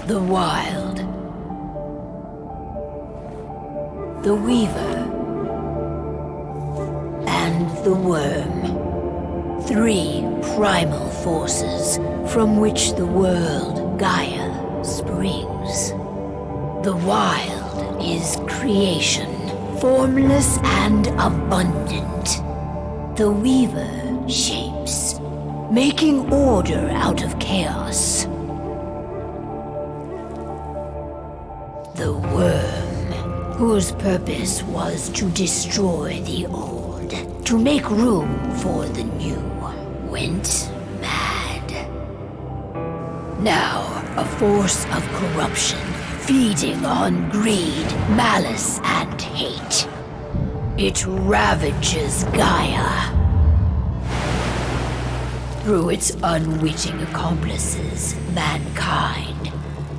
The Wild. The Weaver. And the Worm. 3 primal forces from which the world, Gaia, springs. The Wild is creation, formless and abundant. The Weaver shapes, making order out of chaos. The Worm, whose purpose was to destroy the old, to make room for the new, went mad. Now, a force of corruption, feeding on greed, malice, and hate. It ravages Gaia. Through its unwitting accomplices, mankind,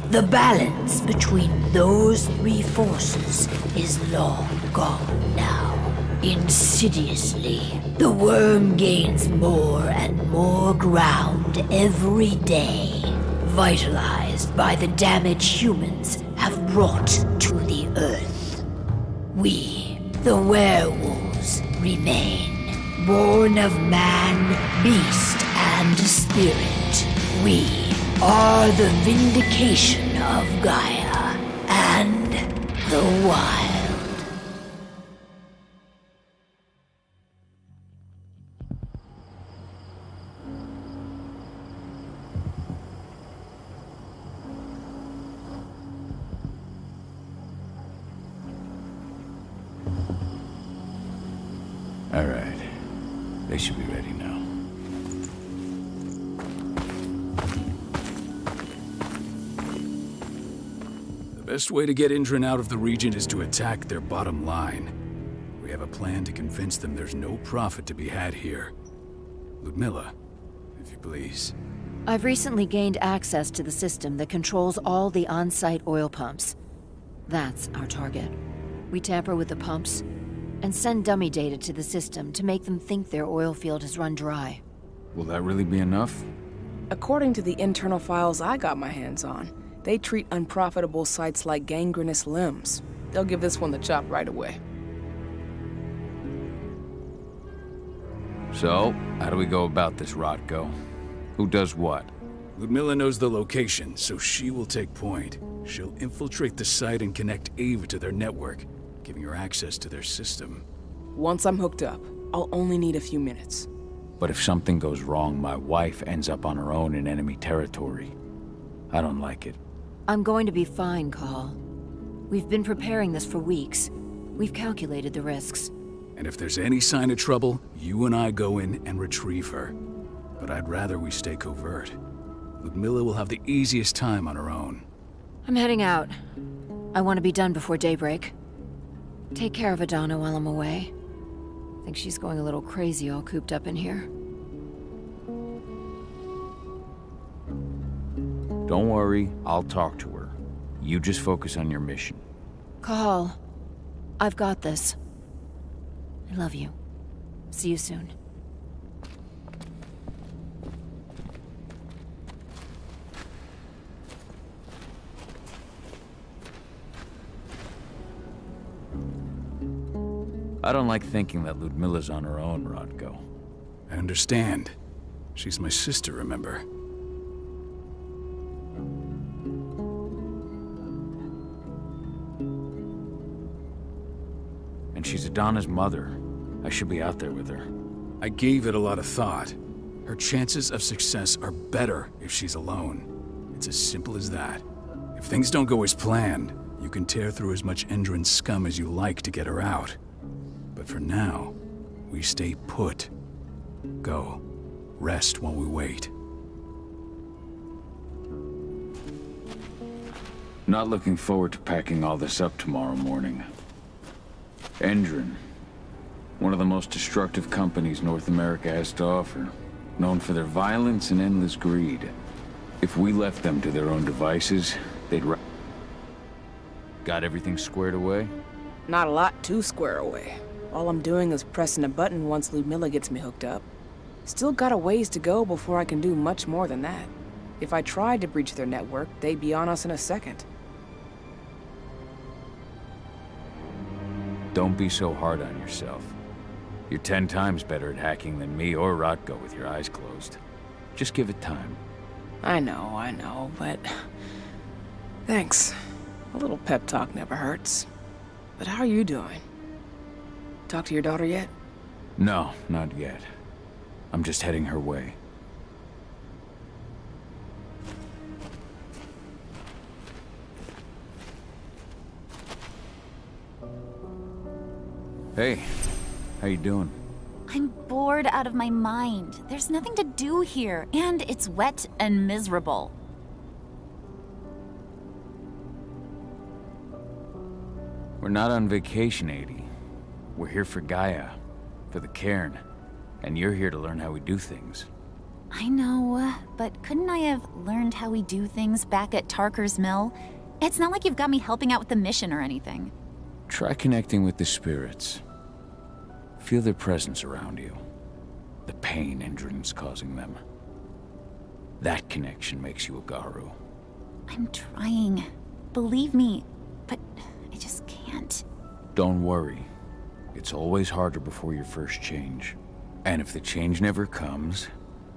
the balance between those 3 forces is long gone now. Insidiously, the Worm gains more and more ground every day, vitalized by the damage humans have brought to the Earth. We, the werewolves, remain, born of man, beast, and spirit. We are the vindication of Gaia and the Wild. All right. They should be ready now. The best way to get Indran out of the region is to attack their bottom line. We have a plan to convince them there's no profit to be had here. Ludmilla, if you please. I've recently gained access to the system that controls all the on-site oil pumps. That's our target. We tamper with the pumps and send dummy data to the system to make them think their oil field has run dry. Will that really be enough? According to the internal files I got my hands on, they treat unprofitable sites like gangrenous limbs. They'll give this one the chop right away. So, how do we go about this, Rotko? Who does what? Ludmilla knows the location, so she will take point. She'll infiltrate the site and connect Ava to their network, giving her access to their system. Once I'm hooked up, I'll only need a few minutes. But if something goes wrong, my wife ends up on her own in enemy territory. I don't like it. I'm going to be fine, Call. We've been preparing this for weeks. We've calculated the risks. And if there's any sign of trouble, you and I go in and retrieve her. But I'd rather we stay covert. Ludmilla will have the easiest time on her own. I'm heading out. I want to be done before daybreak. Take care of Adana while I'm away. I think she's going a little crazy all cooped up in here. Don't worry, I'll talk to her. You just focus on your mission. Call. I've got this. I love you. See you soon. I don't like thinking that Ludmilla's on her own, Rotko. I understand. She's my sister, remember? And she's Adana's mother. I should be out there with her. I gave it a lot of thought. Her chances of success are better if she's alone. It's as simple as that. If things don't go as planned, you can tear through as much Endron scum as you like to get her out. But for now, we stay put. Go. Rest while we wait. Not looking forward to packing all this up tomorrow morning. Endron, one of the most destructive companies North America has to offer, known for their violence and endless greed. If we left them to their own devices, they'd Got everything squared away? Not a lot to square away. All I'm doing is pressing a button once Ludmilla gets me hooked up. Still got a ways to go before I can do much more than that. If I tried to breach their network, they'd be on us in a second. Don't be so hard on yourself. You're 10 times better at hacking than me or Rotko with your eyes closed. Just give it time. I know, but... Thanks. A little pep talk never hurts. But how are you doing? Talk to your daughter yet? No, not yet. I'm just heading her way. Hey, how you doing? I'm bored out of my mind. There's nothing to do here, and it's wet and miserable. We're not on vacation, 80. We're here for Gaia, for the cairn, and you're here to learn how we do things. I know, but couldn't I have learned how we do things back at Tarker's Mill? It's not like you've got me helping out with the mission or anything. Try connecting with the spirits. Feel their presence around you. The pain Endrin's causing them. That connection makes you a Garu. I'm trying. Believe me, but I just can't. Don't worry. It's always harder before your first change. And if the change never comes,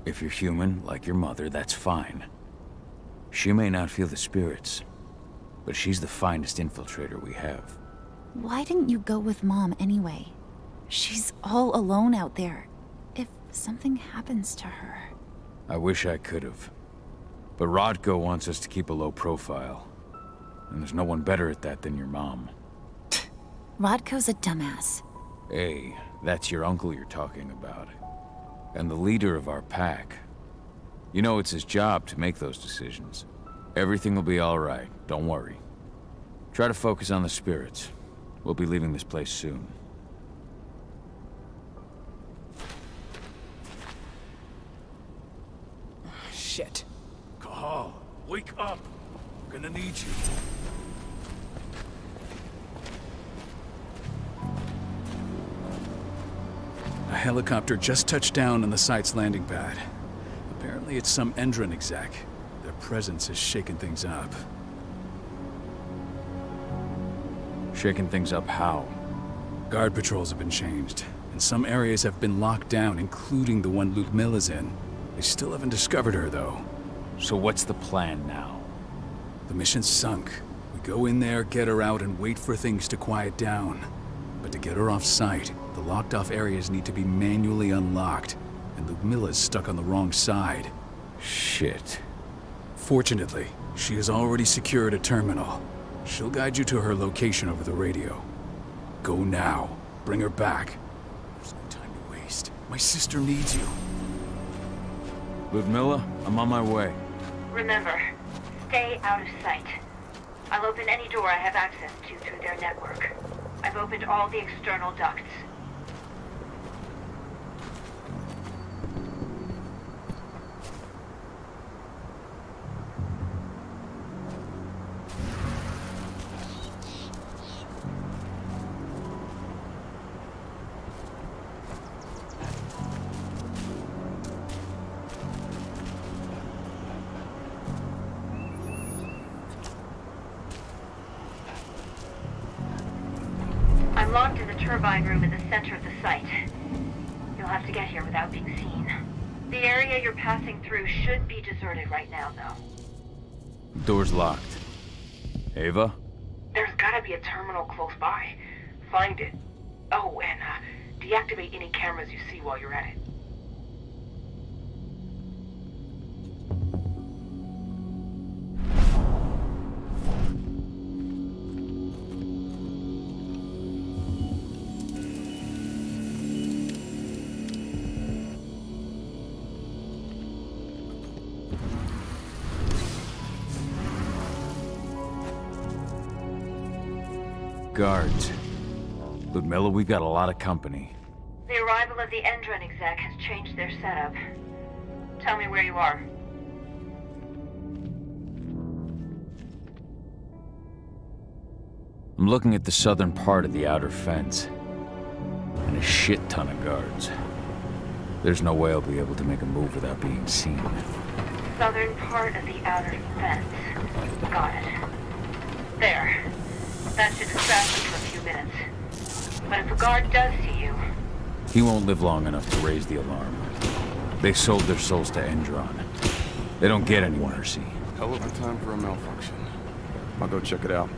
if you're human, like your mother, that's fine. She may not feel the spirits, but she's the finest infiltrator we have. Why didn't you go with Mom anyway? She's all alone out there. If something happens to her... I wish I could have. But Rodko wants us to keep a low profile. And there's no one better at that than your mom. Rodko's a dumbass. Hey, that's your uncle you're talking about. And the leader of our pack. You know it's his job to make those decisions. Everything will be all right, don't worry. Try to focus on the spirits. We'll be leaving this place soon. Shit. Cahal, wake up! We're gonna need you. A helicopter just touched down on the site's landing pad. Apparently it's some Endron exec. Their presence has shaken things up. Shaking things up how? Guard patrols have been changed, and some areas have been locked down, including the one Ludmilla's in. They still haven't discovered her, though. So what's the plan now? The mission's sunk. We go in there, get her out, and wait for things to quiet down. But to get her off-site, the locked-off areas need to be manually unlocked, and Ludmilla's stuck on the wrong side. Shit. Fortunately, she has already secured a terminal. She'll guide you to her location over the radio. Go now. Bring her back. There's no time to waste. My sister needs you. Ludmilla, I'm on my way. Remember, stay out of sight. I'll open any door I have access to through their network. I've opened all the external ducts. I'm locked in the turbine room in the center of the site. You'll have to get here without being seen. The area you're passing through should be deserted right now, though. Door's locked. Ava? There's gotta be a terminal close by. Find it. Oh, and deactivate any cameras you see while you're at it. Guards. Ludmilla, we've got a lot of company. The arrival of the Endron exec has changed their setup. Tell me where you are. I'm looking at the southern part of the outer fence. And a shit ton of guards. There's no way I'll be able to make a move without being seen. southern part of the outer fence. Got it. There. That should distract him for a few minutes. But if a guard does see you... He won't live long enough to raise the alarm. They sold their souls to Endron. They don't get any mercy. Hell of a time for a malfunction. I'll go check it out.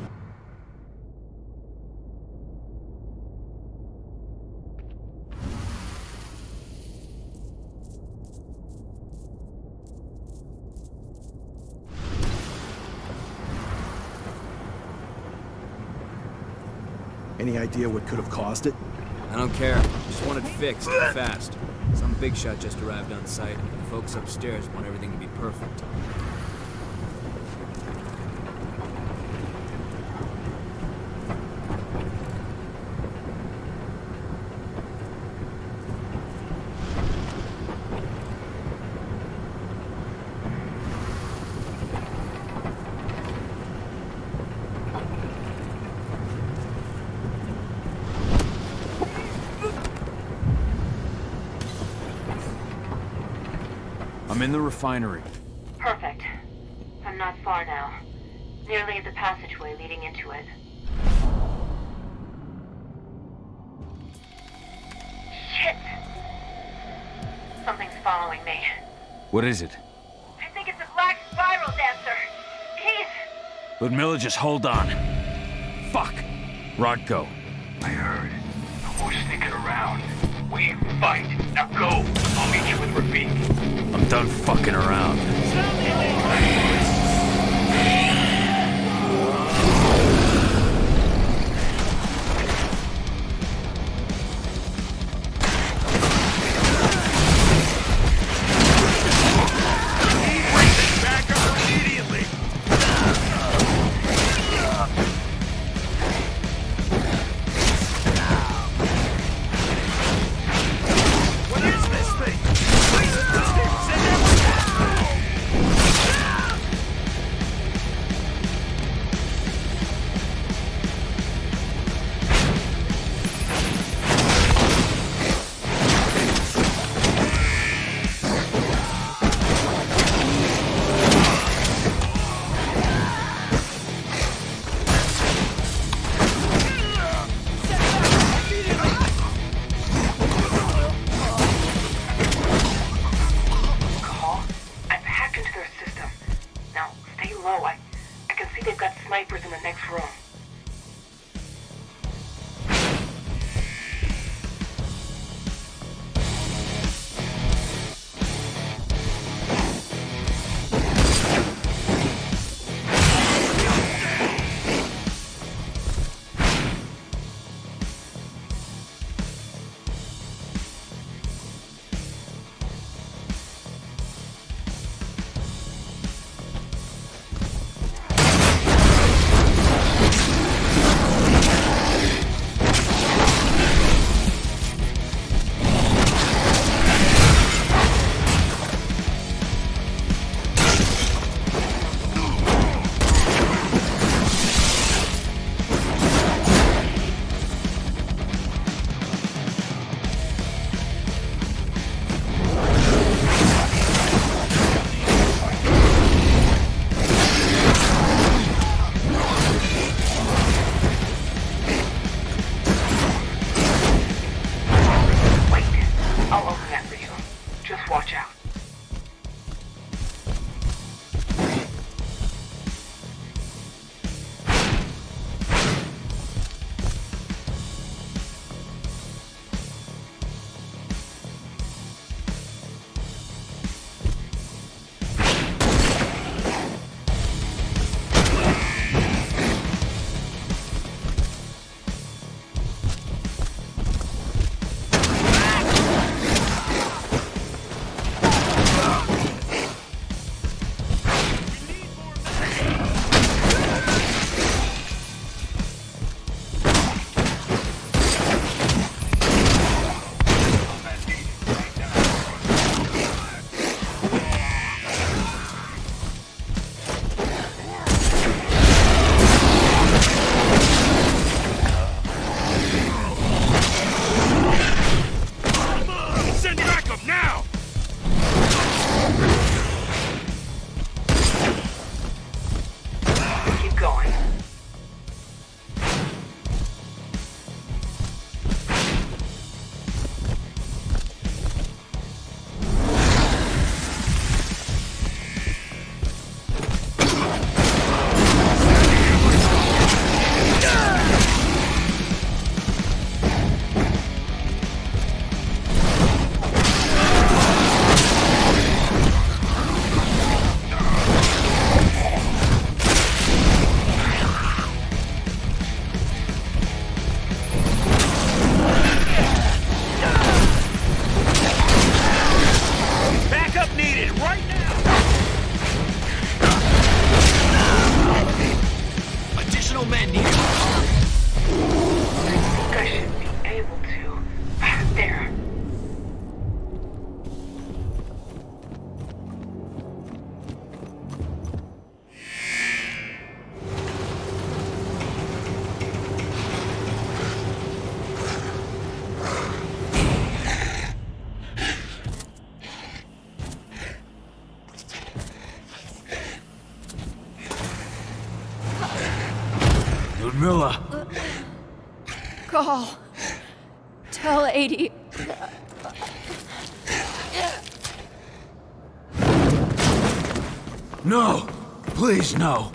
Any idea what could have caused it? I don't care. Just want it fixed, fast. Some big shot just arrived on site. The folks upstairs want everything to be perfect. I'm in the refinery. Perfect. I'm not far now. Nearly at the passageway leading into it. Shit! Something's following me. What is it? I think it's a black spiral dancer. He's... Ludmilla, just hold on. Fuck! Rodko. I heard. Who's sneaking around? We fight. Now go. I'll meet you with Rafik. I'm done fucking around. Back up immediately. What is this thing? Send everyone! Call. Tell 80. No! Please, no!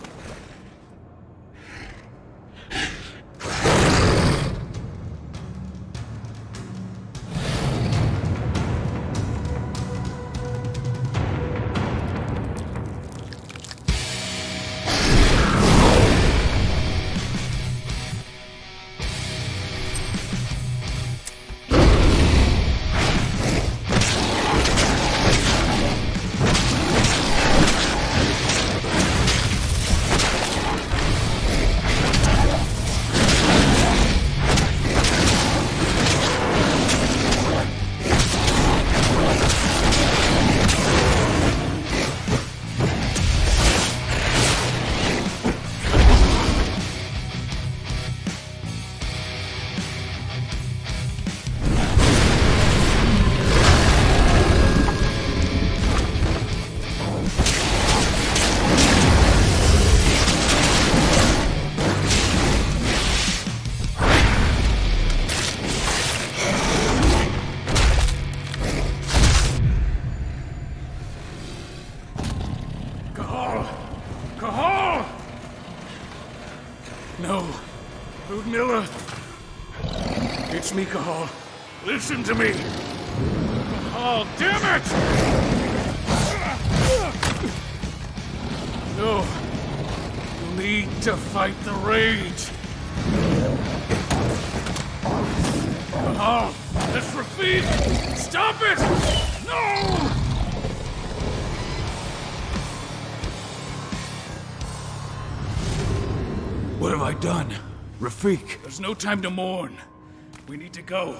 No. Ludmilla. It's me, Cahal. Listen to me. Cahal, damn it! No. You need to fight the rage. Cahal, that's Rafik! Stop it! No! What have I done? Rafik! There's no time to mourn. We need to go.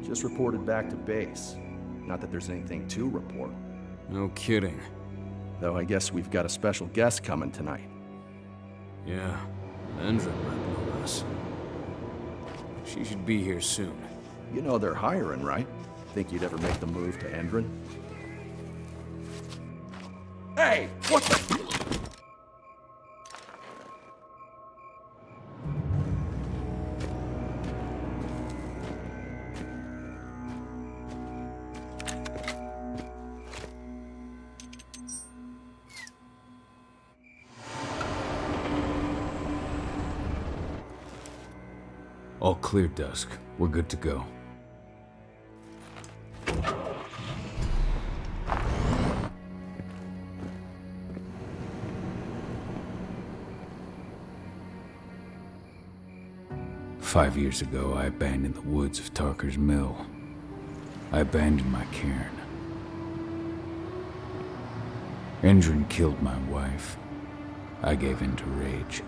Just reported back to base. Not that there's anything to report. No kidding. Though I guess we've got a special guest coming tonight. Yeah, Endrin rep no less. She should be here soon. You know they're hiring, right? Think you'd ever make the move to Endrin? Hey! What the... All clear, Dusk. We're good to go. "5 years ago, I abandoned the woods of Tarker's Mill. I abandoned my cairn. Endrin killed my wife. I gave in to rage.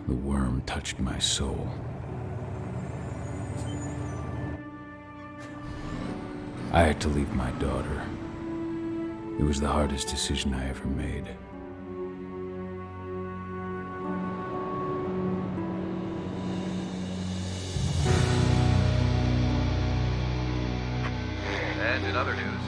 The worm touched my soul. I had to leave my daughter. It was the hardest decision I ever made. And in other news,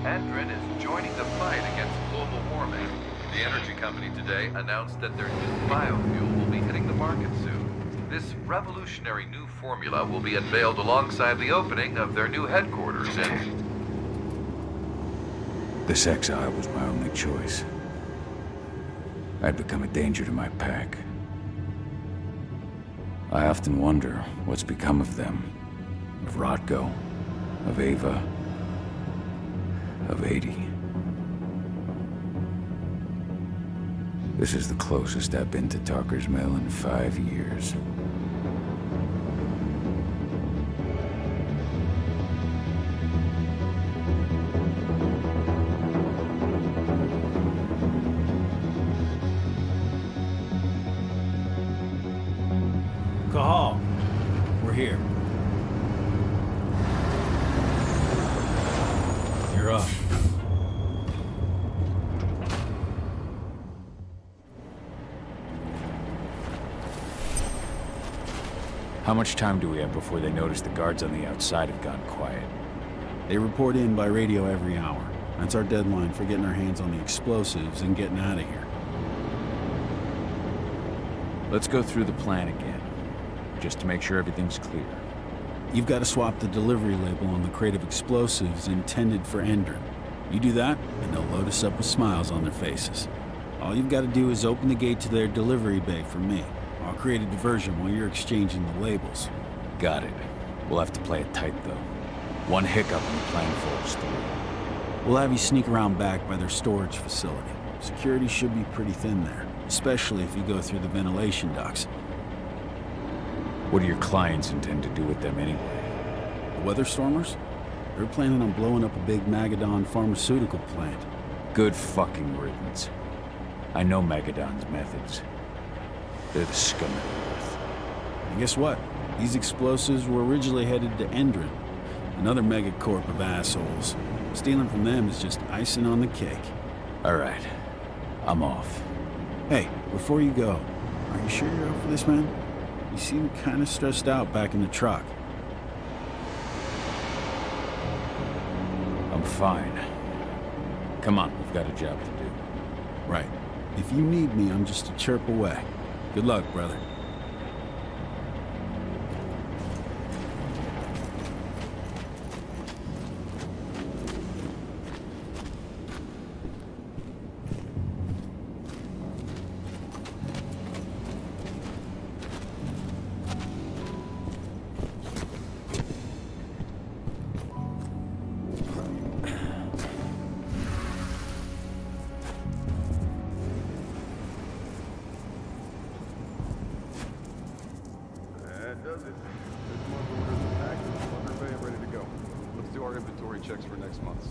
Endrin is joining the fight against global warming. The energy company today announced that their new biofuel will be hitting the market soon. This revolutionary new formula will be unveiled alongside the opening of their new headquarters in... This exile was my only choice. I'd become a danger to my pack. I often wonder what's become of them. Of Rodko, of Ava, of 80. This is the closest I've been to Talker's Mill in 5 years. Cahal, we're here. You're up. How much time do we have before they notice the guards on the outside have gone quiet? They report in by radio every hour. That's our deadline for getting our hands on the explosives and getting out of here. Let's go through the plan again, just to make sure everything's clear. You've got to swap the delivery label on the crate of explosives intended for Endron. You do that, and they'll load us up with smiles on their faces. All you've got to do is open the gate to their delivery bay for me. I'll create a diversion while you're exchanging the labels. Got it. We'll have to play it tight, though. One hiccup and the plan falls through. We'll have you sneak around back by their storage facility. Security should be pretty thin there, especially if you go through the ventilation ducts. What do your clients intend to do with them anyway? The Weatherstormers? They're planning on blowing up a big Magadon pharmaceutical plant. Good fucking riddance. I know Magadon's methods. They're the scum of the earth. And guess what? These explosives were originally headed to Endron, another megacorp of assholes. Stealing from them is just icing on the cake. All right. I'm off. Hey, before you go, are you sure you're up for this, man? You seem kind of stressed out back in the truck. I'm fine. Come on, we've got a job to do. Right. If you need me, I'm just a chirp away. Good luck, brother. Does it? This month's orders are packed and under bay and ready to go. Let's do our inventory checks for next month's.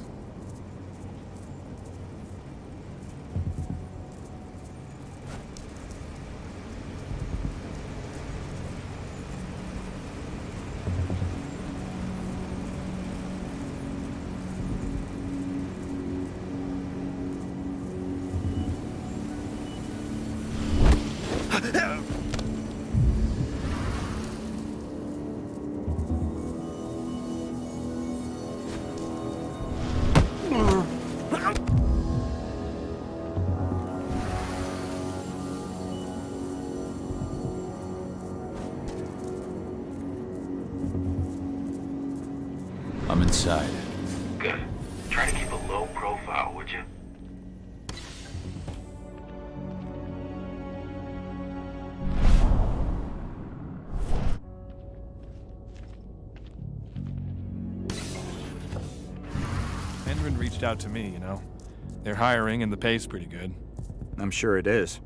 I'm inside. Good. Try to keep a low profile, would you? Endron reached out to me, you know. They're hiring and the pay's pretty good. I'm sure it is.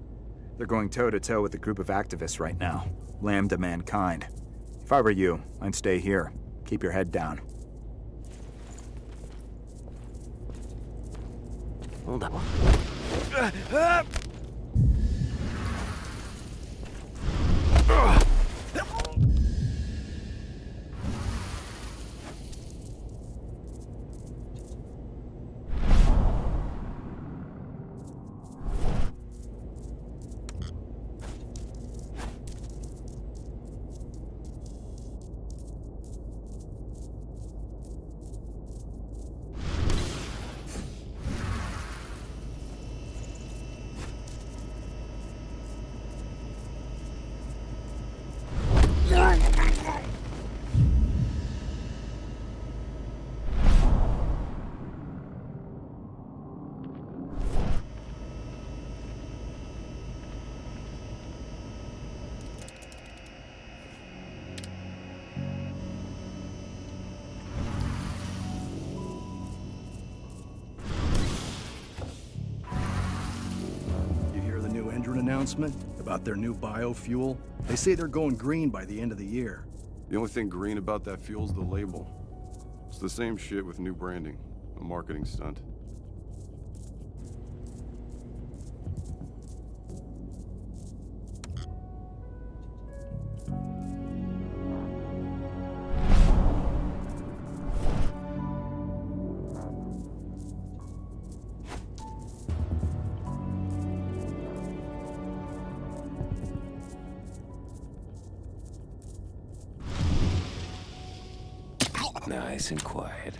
They're going toe-to-toe with a group of activists right now. Lambda Mankind. If I were you, I'd stay here. Keep your head down. Hold up. announcement about their new biofuel? They say they're going green by the end of the year. The only thing green about that fuel's the label. It's the same shit with new branding. A marketing stunt. Nice and quiet.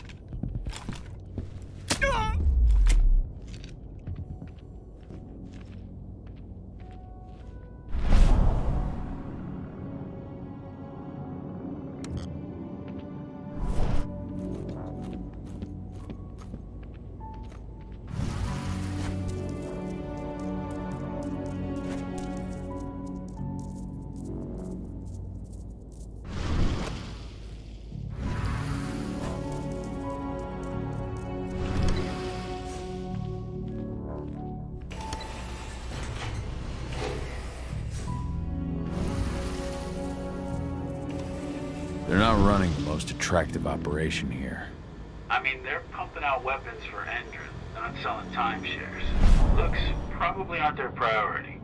They're not running the most attractive operation here. I mean, they're pumping out weapons for Endron, not selling timeshares. Looks probably aren't their priority.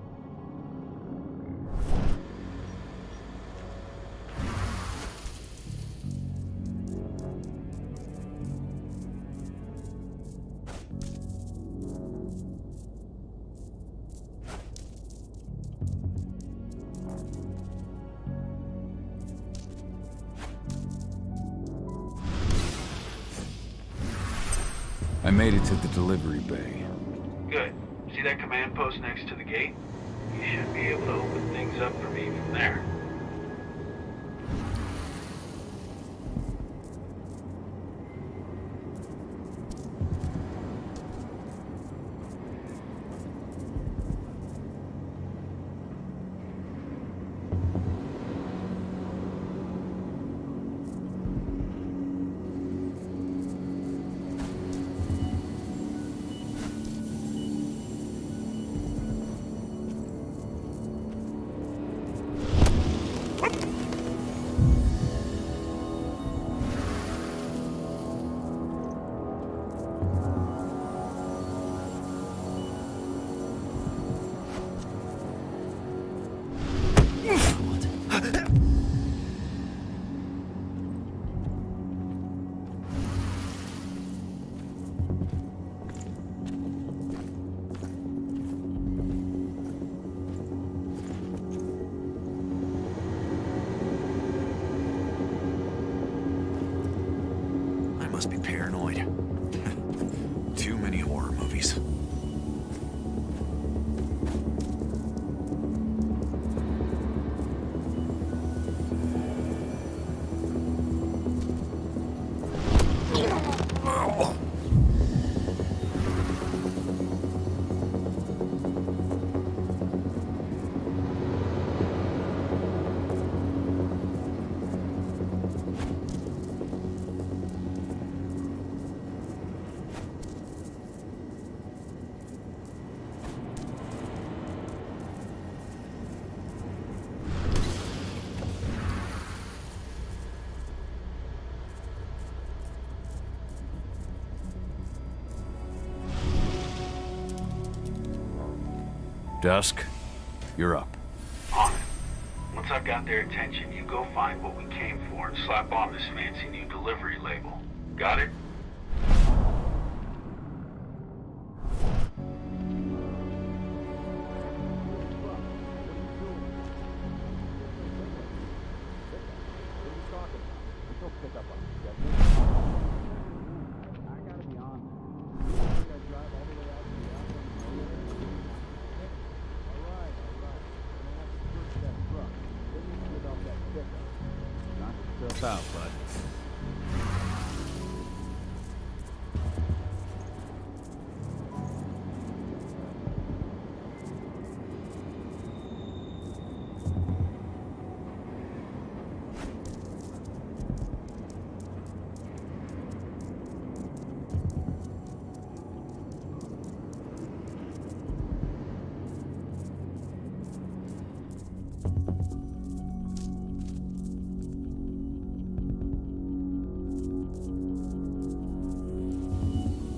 I made it to the delivery bay. Good. See that command post next to the gate? You should be able to open things up for me from there. Must be paranoid. Too many horror movies. Dusk, you're up. On it. Once I've got their attention, you go find what we came for and slap on this fancy new delivery label. Got it? Out, bud.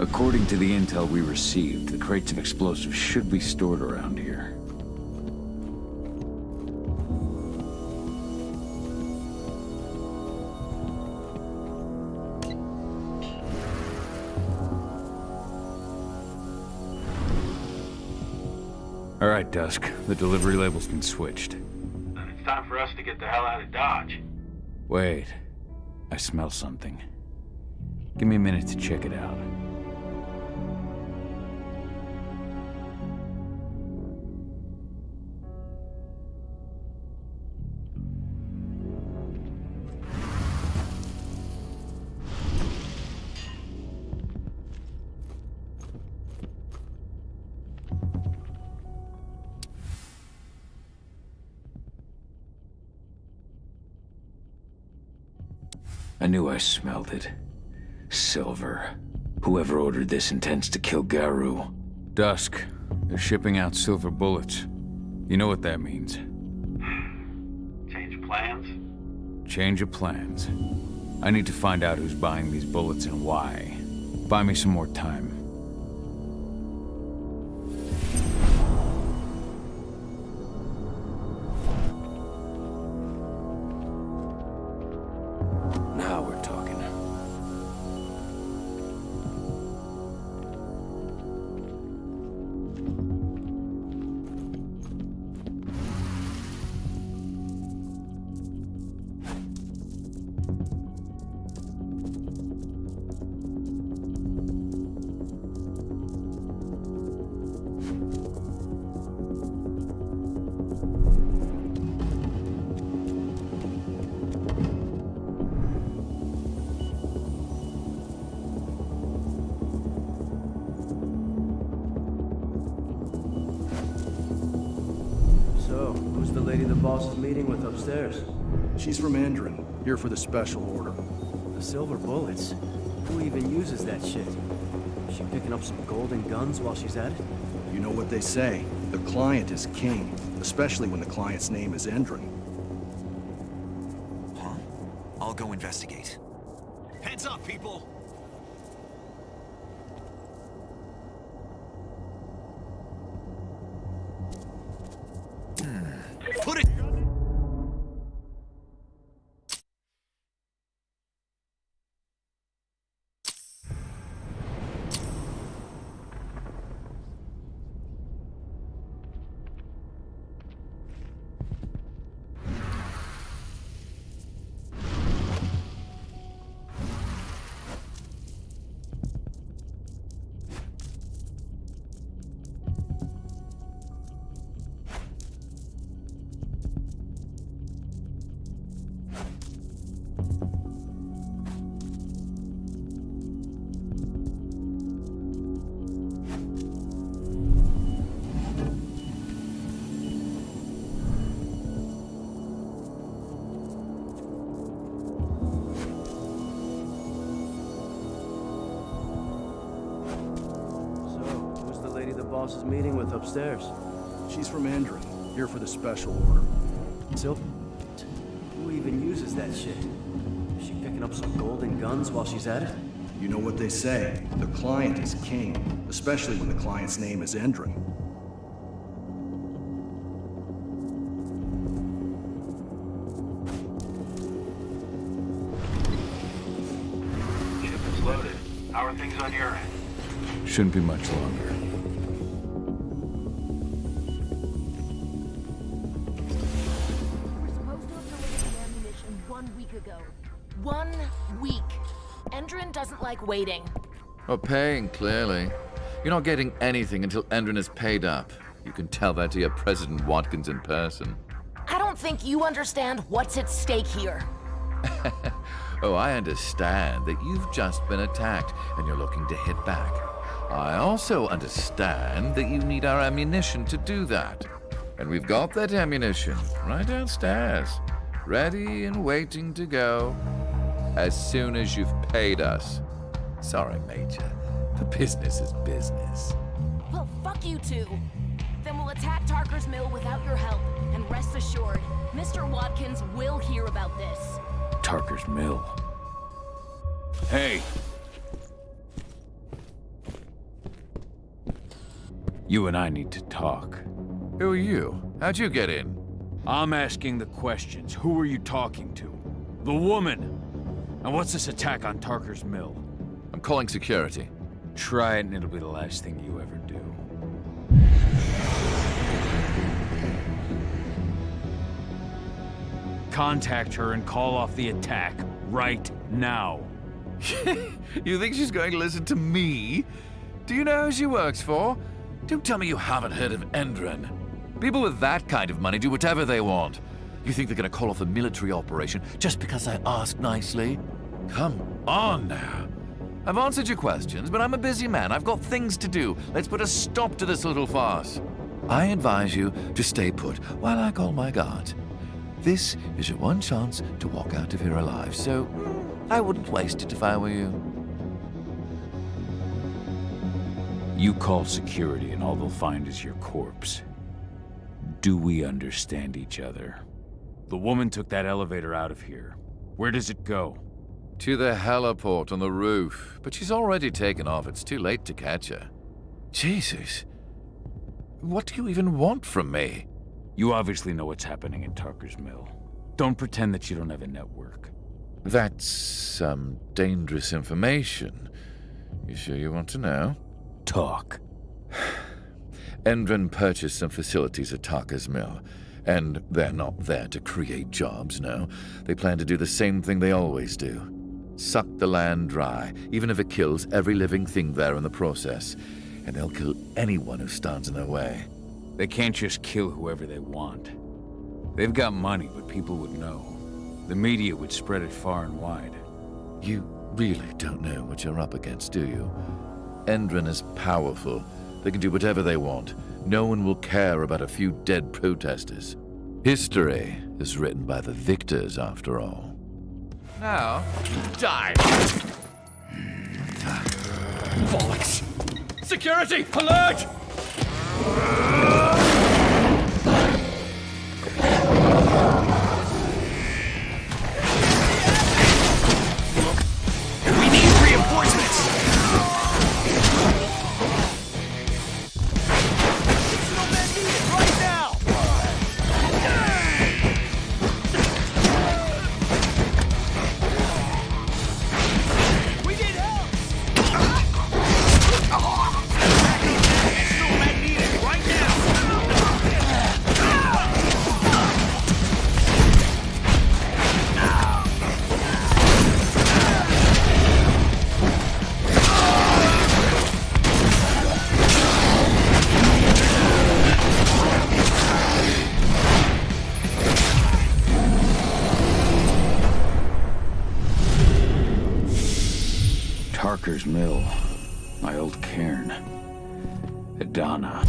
According to the intel we received, the crates of explosives should be stored around here. All right, Dusk. The delivery label's been switched. Then it's time for us to get the hell out of Dodge. Wait. I smell something. Give me a minute to check it out. I knew I smelled it. Silver. Whoever ordered this intends to kill Garou. Dusk. They're shipping out silver bullets. You know what that means. Change of plans? Change of plans. I need to find out who's buying these bullets and why. Buy me some more time. Now we're talking. So, who's the lady the boss is meeting with upstairs? She's from Endron, here for the special order. The silver bullets? Who even uses that shit? Is she picking up some golden guns while she's at it? You know what they say, the client is king, especially when the client's name is Endron. Huh? I'll go investigate. Heads up, people! Put it! Boss is meeting with upstairs. She's from Endron, here for the special order. Silver? Who even uses that shit? Is she picking up some golden guns while she's at it? You know what they say, the client is king, especially when the client's name is Endron. Ship is loaded. How are things on your end? Shouldn't be much longer. Ago. 1 week. Endron doesn't like waiting. Well, paying, clearly. You're not getting anything until Endron is paid up. You can tell that to your President Watkins in person. I don't think you understand what's at stake here. Oh, I understand that you've just been attacked and you're looking to hit back. I also understand that you need our ammunition to do that. And we've got that ammunition right downstairs. Ready and waiting to go as soon as you've paid us. Sorry, Major, but business is business. Well, fuck you two. Then we'll attack Tarker's Mill without your help. And rest assured, Mr. Watkins will hear about this. Tarker's Mill. Hey! You and I need to talk. Who are you? How'd you get in? I'm asking the questions. Who are you talking to? The woman! And what's this attack on Tarker's Mill? I'm calling security. Try it and it'll be the last thing you ever do. Contact her and call off the attack right now. You think she's going to listen to me? Do you know who she works for? Don't tell me you haven't heard of Endron. People with that kind of money do whatever they want. You think they're going to call off a military operation just because I asked nicely? Come on now. I've answered your questions, but I'm a busy man. I've got things to do. Let's put a stop to this little farce. I advise you to stay put while I call my guards. This is your one chance to walk out of here alive, so I wouldn't waste it if I were you. You call security and all they'll find is your corpse. Do we understand each other? The woman took that elevator out of here. Where does it go? To the heliport on the roof. But she's already taken off. It's too late to catch her. Jesus. What do you even want from me? You obviously know what's happening in Tarker's Mill. Don't pretend that you don't have a network. That's some dangerous information. You sure you want to know? Talk. Endron purchased some facilities at Tarker's Mill. And they're not there to create jobs, no. They plan to do the same thing they always do. Suck the land dry, even if it kills every living thing there in the process. And they'll kill anyone who stands in their way. They can't just kill whoever they want. They've got money, but people would know. The media would spread it far and wide. You really don't know what you're up against, do you? Endron is powerful. They can do whatever they want. No one will care about a few dead protesters. History is written by the victors, after all. Now, die! Bollocks! Security! Alert! We need reinforcements! Right now! We need help! Right Tarker's Mill. My old cairn. Adana.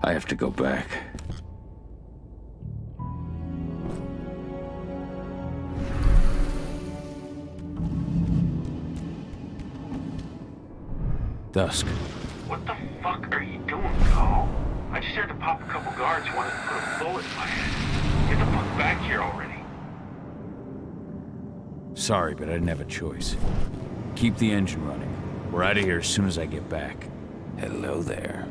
I have to go back. Dusk. What the fuck are you doing, Cole? I just had to pop a couple guards who wanted to put a bullet in my head. Get the fuck back here already. Sorry, but I didn't have a choice. Keep the engine running. We're out of here as soon as I get back. Hello there.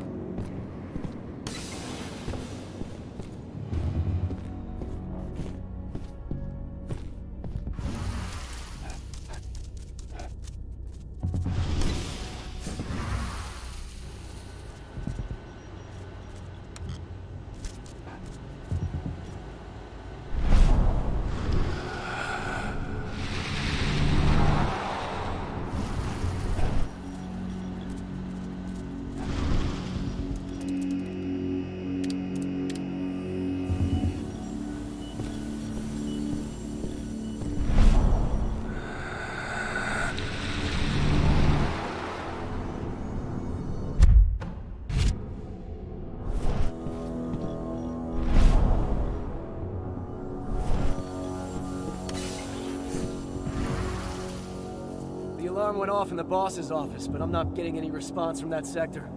The alarm went off in the boss's office, but I'm not getting any response from that sector.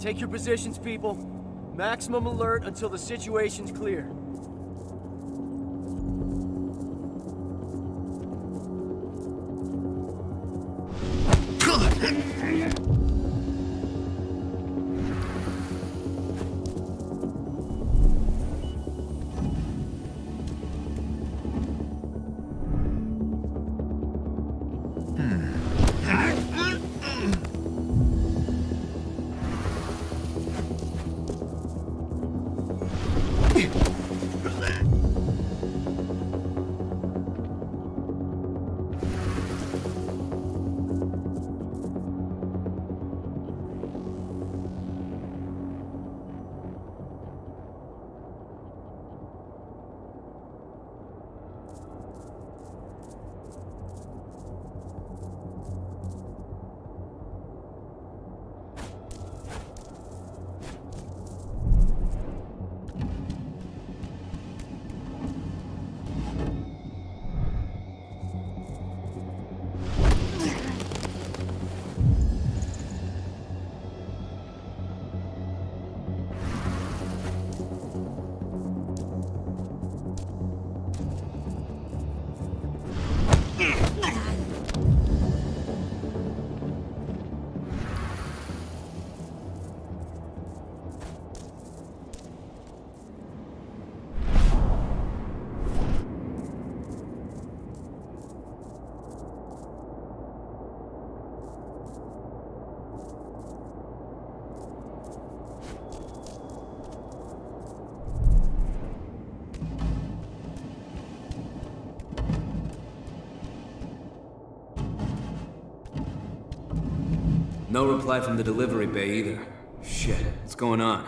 Take your positions, people. Maximum alert until the situation's clear. No reply from the delivery bay either. Shit, what's going on?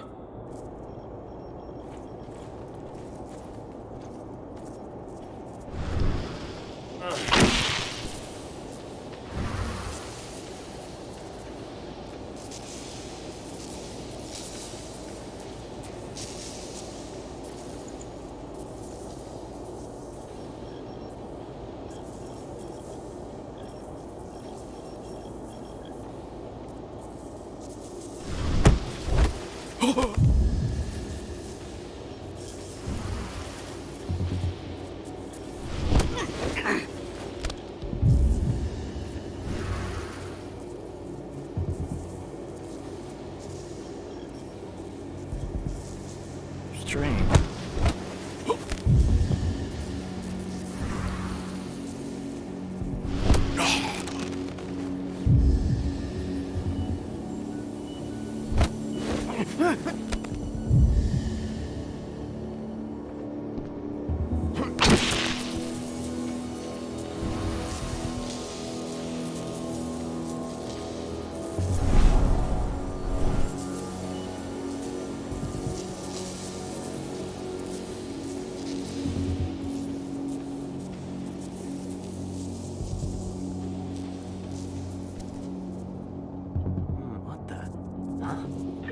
Strange.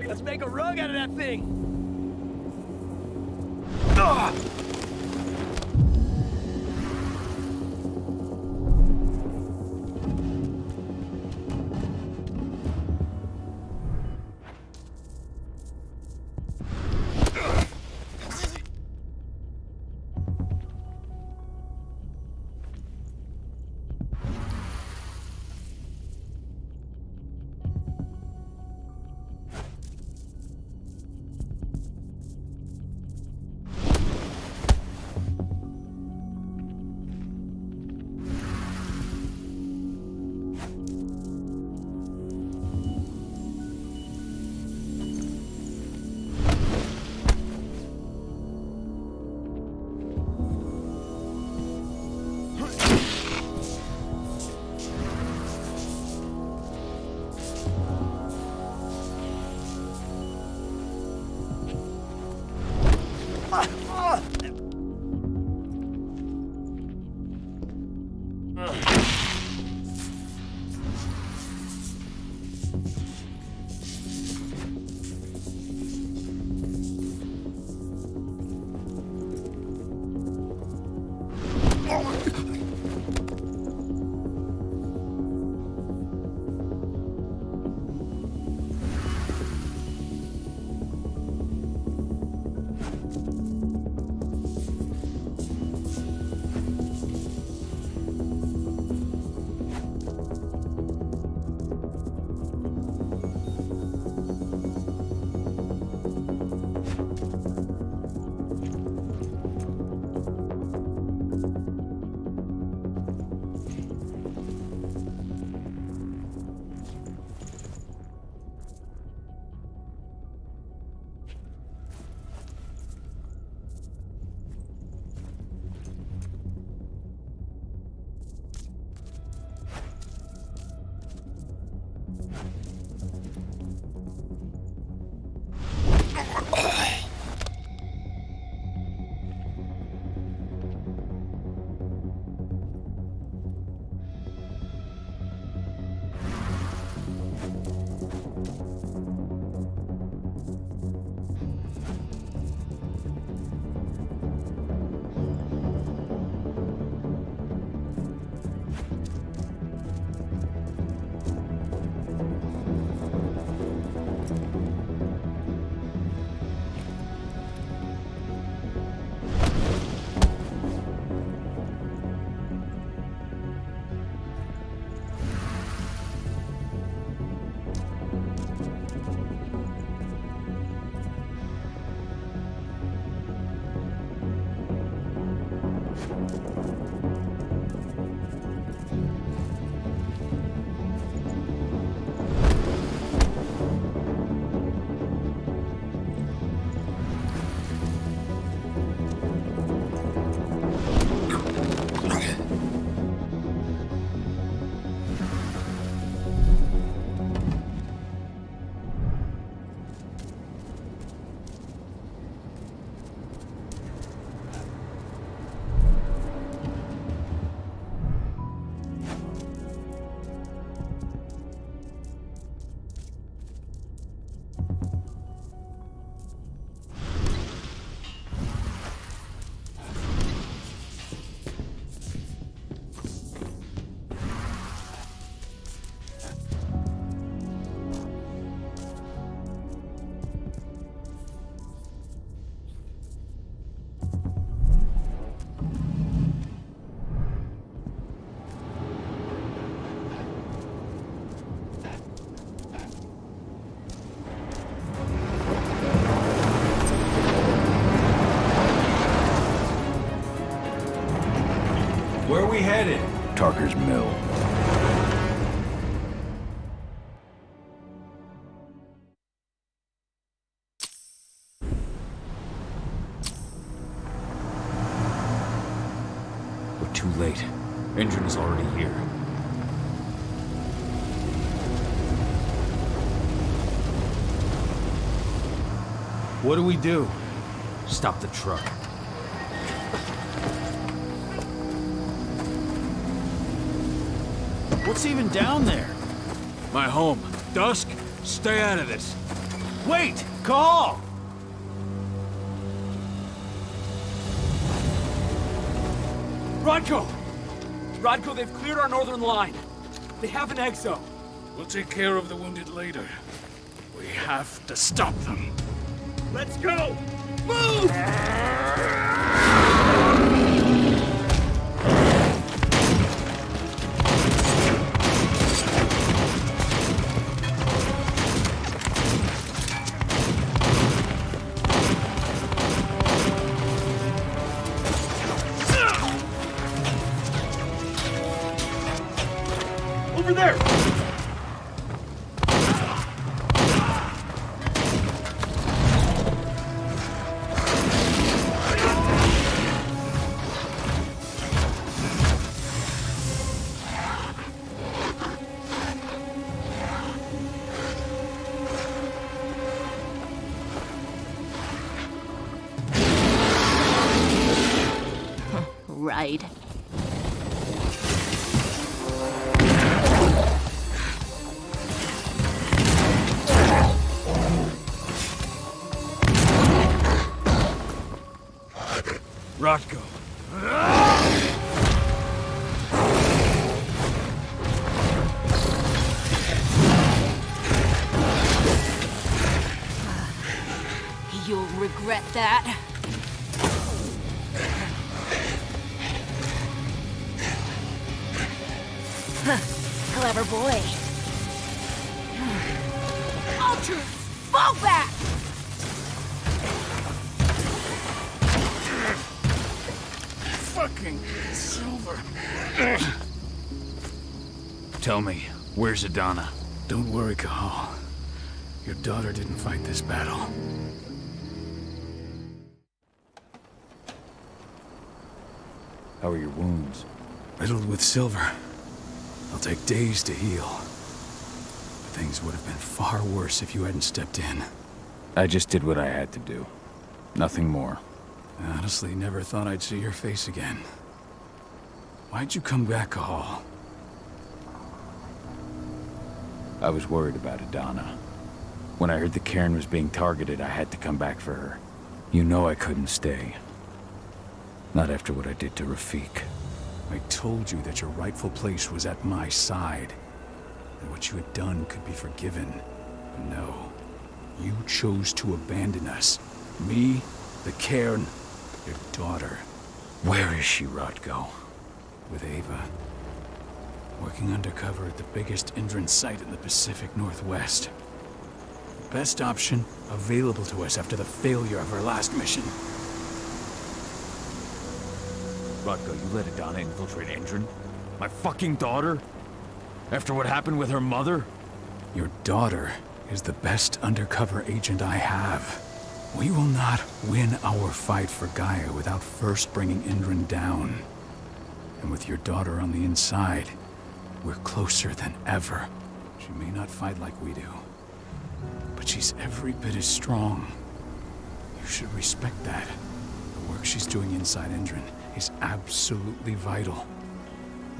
Let's make a rug out of that thing! we headed? Tarker's Mill. We're too late. Engine is already here. What do we do? Stop the truck. What's even down there? My home. Dusk, stay out of this. Wait! Call! Rodko! Rodko, they've cleared our northern line. They have an exo. We'll take care of the wounded later. We have to stop them. Let's go! Move! Over there! Right. Rodko. You'll regret that. Clever boy. Ultras, fall back! Fucking Silver. Tell me, where's Adana? Don't worry, Cahal. Your daughter didn't fight this battle. How are your wounds? Riddled with silver. They'll take days to heal. But things would have been far worse if you hadn't stepped in. I just did what I had to do. Nothing more. I honestly never thought I'd see your face again. Why'd you come back, Cahal? I was worried about Adana. When I heard the cairn was being targeted, I had to come back for her. You know I couldn't stay. Not after what I did to Rafik. I told you that your rightful place was at my side. That what you had done could be forgiven. But no. You chose to abandon us. Me, the cairn, your daughter. Where is she, Rodko? With Ava. Working undercover at the biggest Indran site in the Pacific Northwest. The best option available to us after the failure of her last mission. Rodko, you let Adana infiltrate Indran? My fucking daughter? After what happened with her mother? Your daughter is the best undercover agent I have. We will not win our fight for Gaia without first bringing Indran down. And with your daughter on the inside, we're closer than ever. She may not fight like we do, but she's every bit as strong. You should respect that. The work she's doing inside Indran is absolutely vital.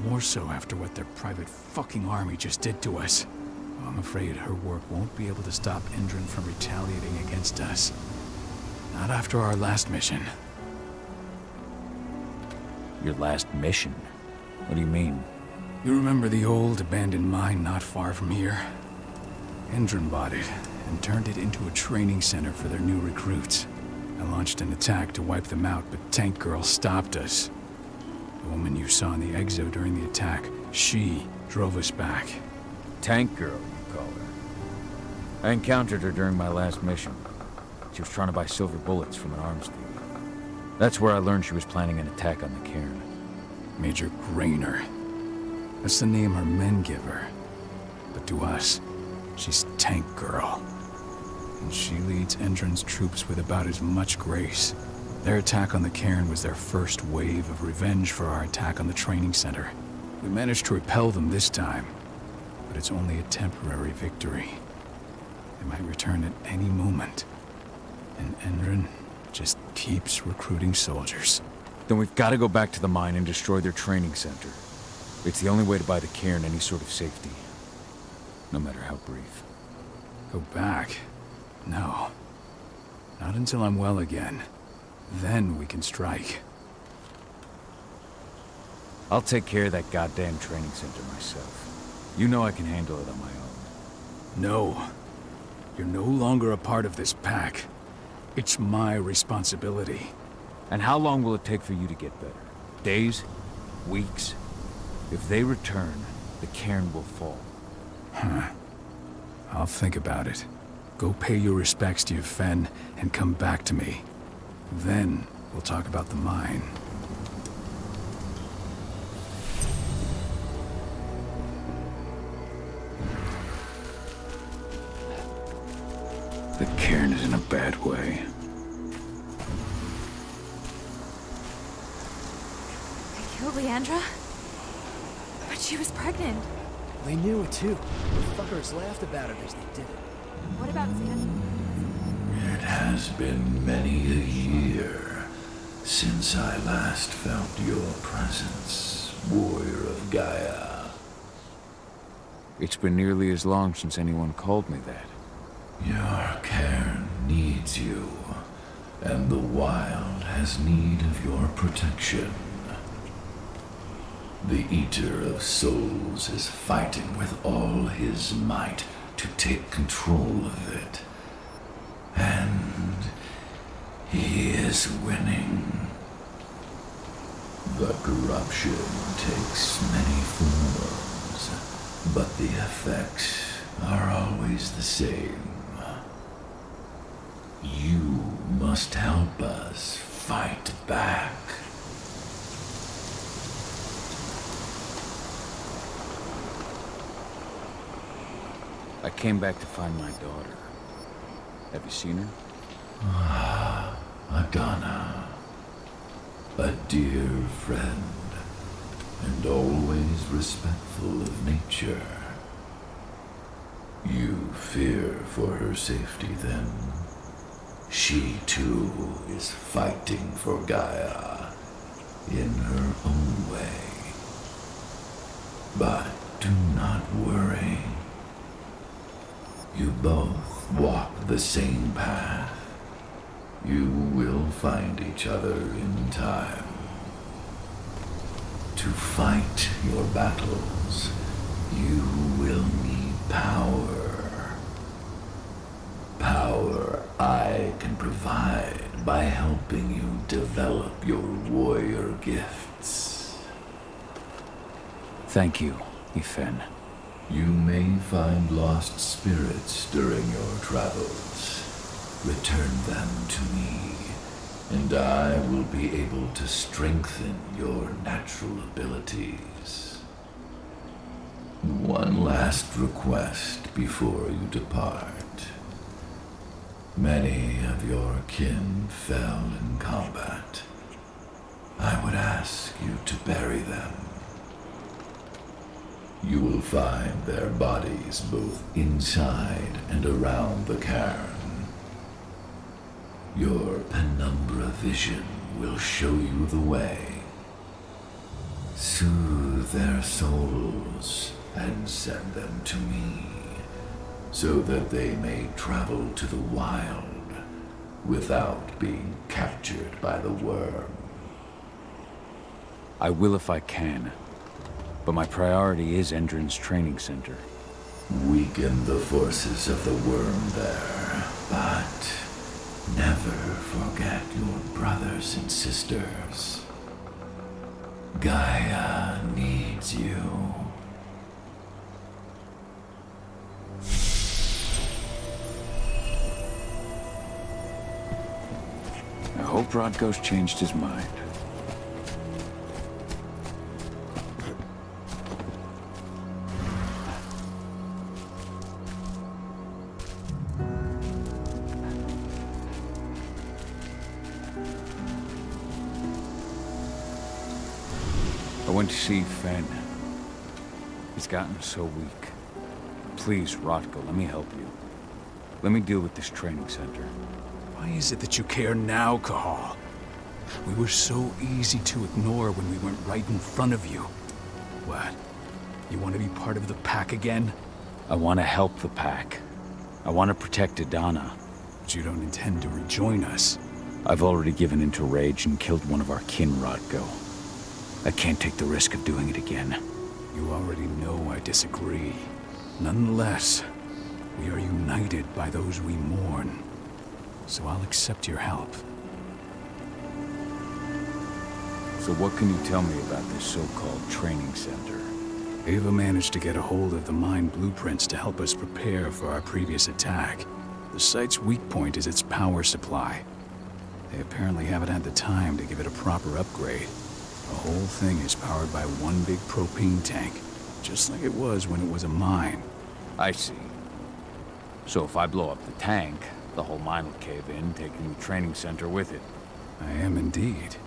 More so after what their private fucking army just did to us. I'm afraid her work won't be able to stop Indran from retaliating against us. Not after our last mission. Your last mission? What do you mean? You remember the old abandoned mine not far from here? Indran bought it and turned it into a training center for their new recruits. I launched an attack to wipe them out, but Tank Girl stopped us. The woman you saw in the exo during the attack, she drove us back. Tank Girl, you call her. I encountered her during my last mission. She was trying to buy silver bullets from an arms dealer. That's where I learned she was planning an attack on the cairn. Major Grainer. That's the name her men give her. But to us, she's Tank Girl. And she leads Endron's troops with about as much grace. Their attack on the cairn was their first wave of revenge for our attack on the training center. We managed to repel them this time, but it's only a temporary victory. They might return at any moment. And Endron just keeps recruiting soldiers. Then we've got to go back to the mine and destroy their training center. It's the only way to buy the cairn any sort of safety. No matter how brief. Go back? No. Not until I'm well again. Then we can strike. I'll take care of that goddamn training center myself. You know I can handle it on my own. No. You're no longer a part of this pack. It's my responsibility. And how long will it take for you to get better? Days? Weeks? If they return, the cairn will fall. Huh. I'll think about it. Go pay your respects to your Fen and come back to me. Then we'll talk about the mine. The cairn is in a bad way. They killed Leandra? But she was pregnant. They knew it too. The fuckers laughed about it as they did it. What about Zan? It has been many a year since I last felt your presence, warrior of Gaia. It's been nearly as long since anyone called me that. Your cairn needs you, and the wild has need of your protection. The Eater of Souls is fighting with all his might to take control of it. And he is winning. The corruption takes many forms, but the effects are always the same. You must help us fight back. I came back to find my daughter. Have you seen her? Ah, Adana. A dear friend, and always respectful of nature. You fear for her safety, then? She, too, is fighting for Gaia in her own way. But do not worry. You both walk the same path. You will find each other in time. To fight your battles, you will need power. Power I can provide by helping you develop your warrior gifts. Thank you, Ifen. You may find lost spirits during your travels. Return them to me, and I will be able to strengthen your natural abilities. One last request before you depart. Many of your kin fell in combat. I would ask you to bury them. You will find their bodies both inside and around the cairn. Your penumbra vision will show you the way. Soothe their souls and send them to me, so that they may travel to the wild without being captured by the worm. I will if I can. But my priority is Endron's training center. Weaken the forces of the worm there, but never forget your brothers and sisters. Gaia needs you. I hope Rodko's changed his mind. I went to see Fenn. He's gotten so weak. Please, Rotko, let me help you. Let me deal with this training center. Why is it that you care now, Cahal? We were so easy to ignore when we went right in front of you. What? You want to be part of the pack again? I want to help the pack. I want to protect Adana. But you don't intend to rejoin us. I've already given into rage and killed one of our kin, Rotko. I can't take the risk of doing it again. You already know I disagree. Nonetheless, we are united by those we mourn. So I'll accept your help. So what can you tell me about this so-called training center? Ava managed to get a hold of the mine blueprints to help us prepare for our previous attack. The site's weak point is its power supply. They apparently haven't had the time to give it a proper upgrade. The whole thing is powered by one big propane tank, just like it was when it was a mine. I see. So if I blow up the tank, the whole mine will cave in, taking the training center with it. I am indeed.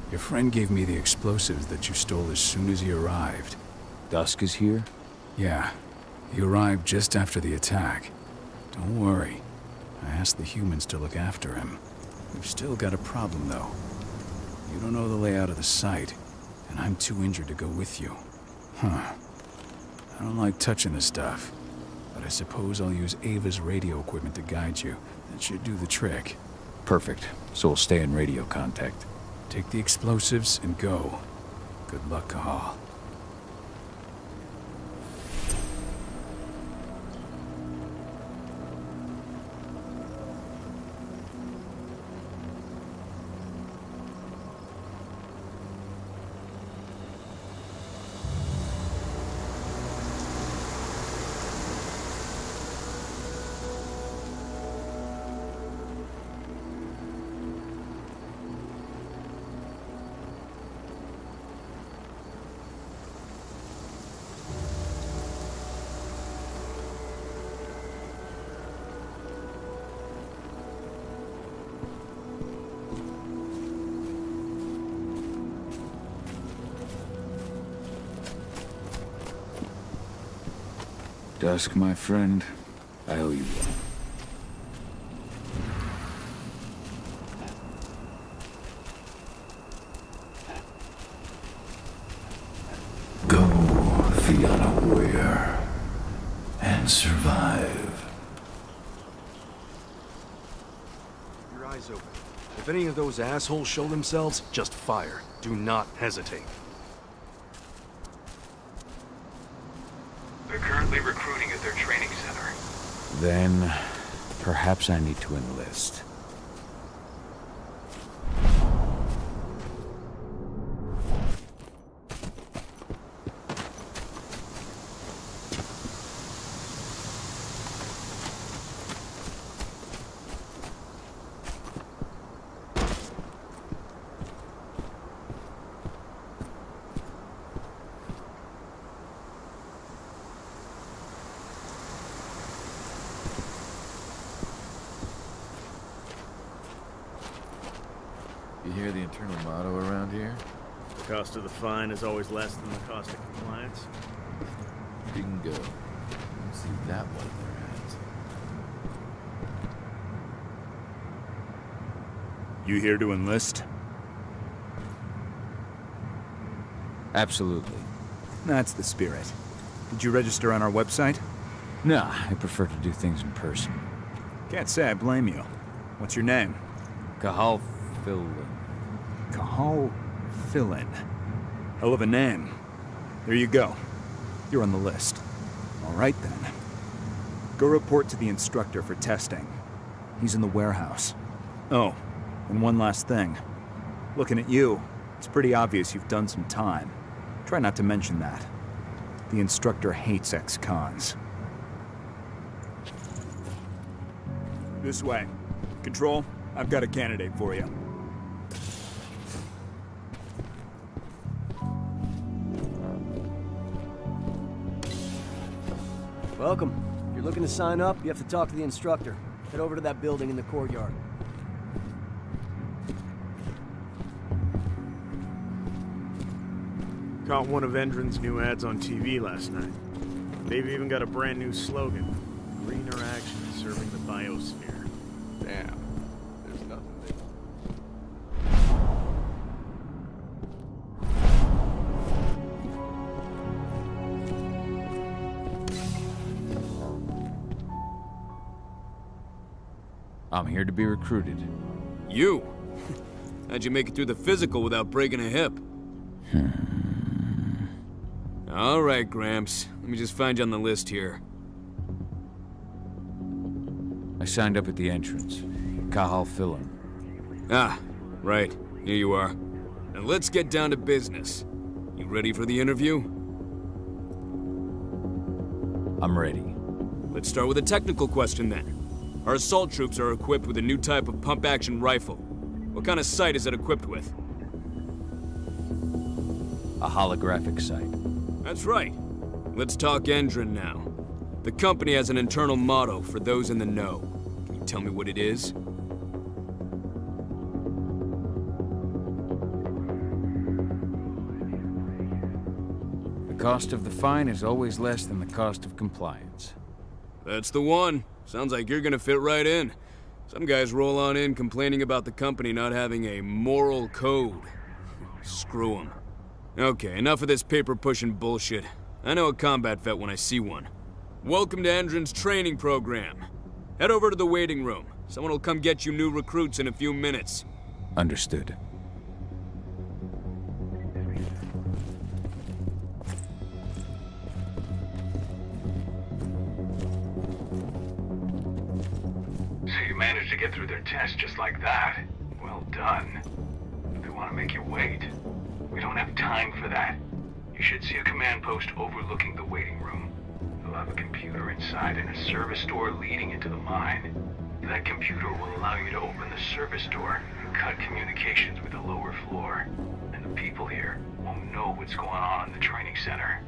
Your friend gave me the explosives that you stole as soon as he arrived. Dusk is here? Yeah. He arrived just after the attack. Don't worry. I asked the humans to look after him. We've still got a problem, though. You don't know the layout of the site, and I'm too injured to go with you. Huh. I don't like touching the stuff, but I suppose I'll use Ava's radio equipment to guide you. That should do the trick. Perfect. So we'll stay in radio contact. Take the explosives and go. Good luck, Cahal. Dusk, my friend, I owe you one. Go, Fiona Warrior, and survive. Your eyes open. If any of those assholes show themselves, just fire. Do not hesitate. They're currently recruiting at their training center. Then, perhaps I need to enlist. You hear the internal motto around here? The cost of the fine is always less than the cost of compliance. Bingo. See that one in their hands. You here to enlist? Absolutely. That's the spirit. Did you register on our website? Nah, I prefer to do things in person. Can't say I blame you. What's your name? Cahal Phil. Cahal Philin. Hell of a name. There you go. You're on the list. All right then. Go report to the instructor for testing. He's in the warehouse. Oh, and one last thing. Looking at you, it's pretty obvious you've done some time. Try not to mention that. The instructor hates ex-cons. This way. Control, I've got a candidate for you. Welcome. If you're looking to sign up, you have to talk to the instructor. Head over to that building in the courtyard. Caught one of Endron's new ads on TV last night. They've even got a brand new slogan. Greener action serving the biosphere. Damn. There's nothing there. I'm here to be recruited. You? How'd you make it through the physical without breaking a hip? All right, Gramps. Let me just find you on the list here. I signed up at the entrance. Cahal Fillen. Ah, right. Here you are. Now let's get down to business. You ready for the interview? I'm ready. Let's start with a technical question then. Our assault troops are equipped with a new type of pump-action rifle. What kind of sight is it equipped with? A holographic sight. That's right. Let's talk Endron now. The company has an internal motto for those in the know. Can you tell me what it is? The cost of the fine is always less than the cost of compliance. That's the one. Sounds like you're gonna fit right in. Some guys roll on in complaining about the company not having a moral code. Screw them. Okay, enough of this paper-pushing bullshit. I know a combat vet when I see one. Welcome to Endron's training program. Head over to the waiting room. Someone will come get you new recruits in a few minutes. Understood. So you managed to get through their test just like that. Well done. But they want to make you wait. We don't have time for that. You should see a command post overlooking the waiting room. They'll have a computer inside and a service door leading into the mine. That computer will allow you to open the service door and cut communications with the lower floor. And the people here won't know what's going on in the training center.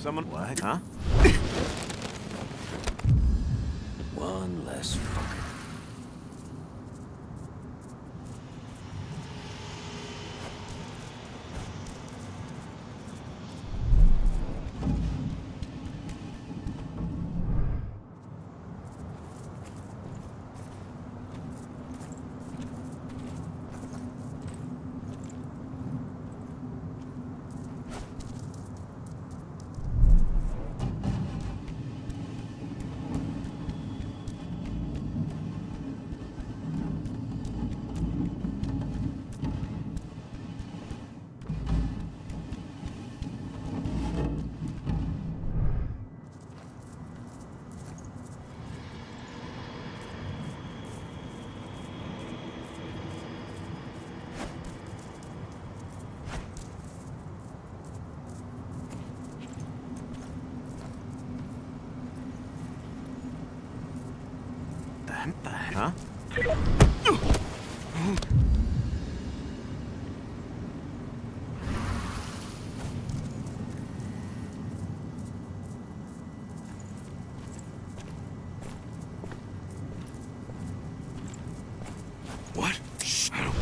Someone... What? Huh? One less fucker. Huh? What? Shh, I don't...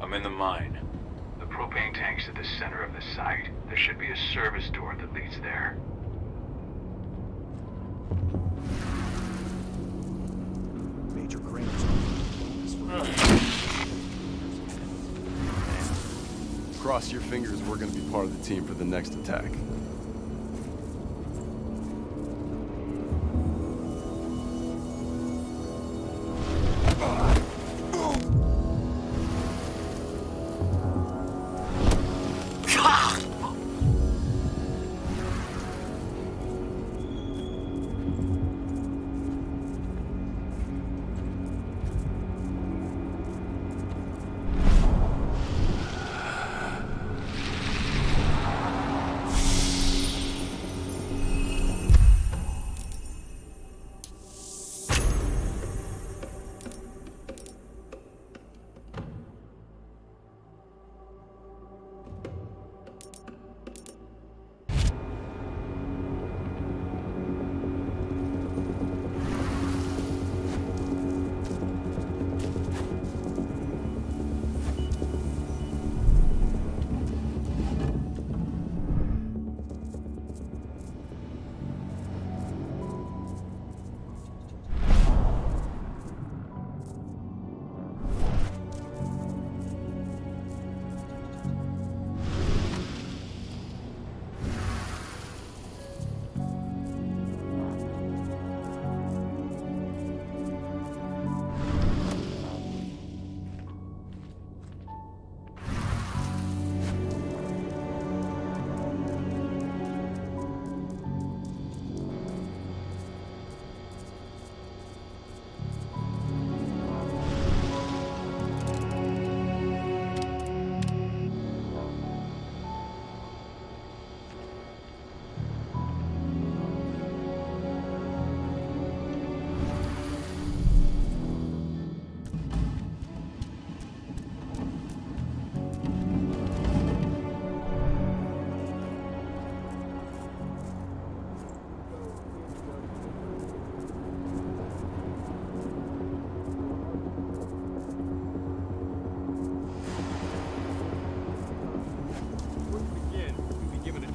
I'm in the mine. The propane tank's at the center of the site. There should be a service door that leads there. Major cranes. Cross your fingers, we're gonna be part of the team for the next attack.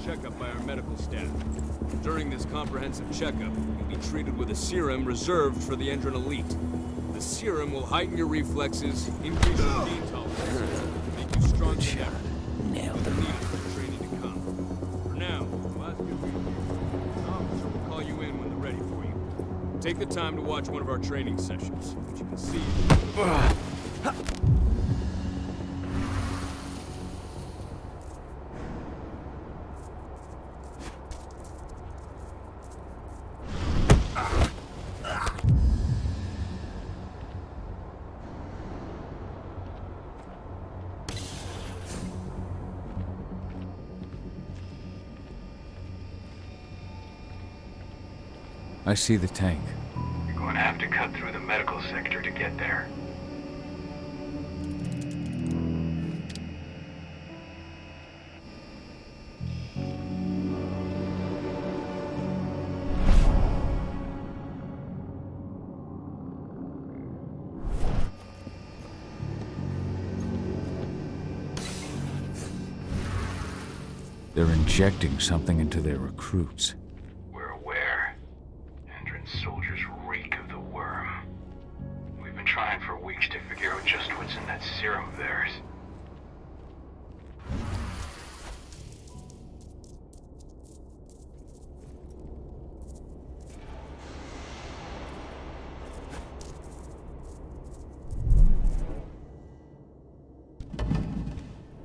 Checkup by our medical staff. During this comprehensive checkup, you'll be treated with a serum reserved for the Endron Elite. The serum will heighten your reflexes, increase your pain tolerance, and make you stronger than ever. Nailed them. Need it for the training to come. For now, the last 2 weeks, an officer will call you in when they're ready for you. Take the time to watch one of our training sessions, which you can see. I see the tank. You're going to have to cut through the medical sector to get there. They're injecting something into their recruits. We're aware. Endron's soldiers reek of the worm. We've been trying for weeks to figure out just what's in that serum of theirs.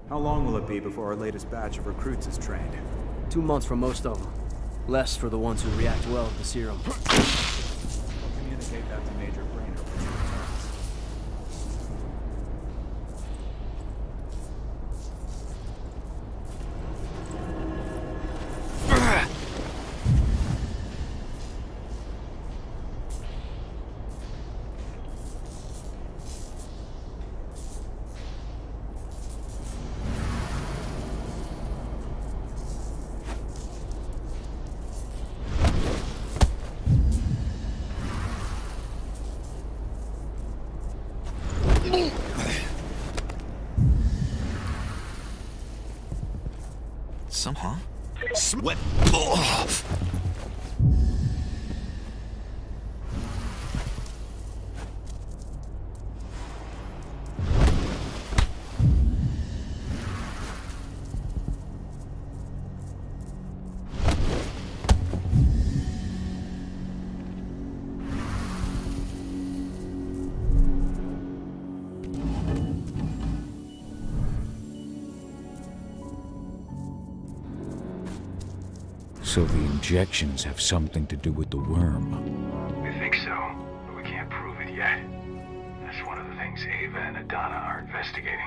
How long will it be before our latest batch of recruits is trained? 2 months for most of them. Less for the ones who react well to the serum. We'll communicate that to Major Brainerd when he returns. Somehow? Sweat. Oh. So the injections have something to do with the worm. We think so, but we can't prove it yet. That's one of the things Ava and Adana are investigating.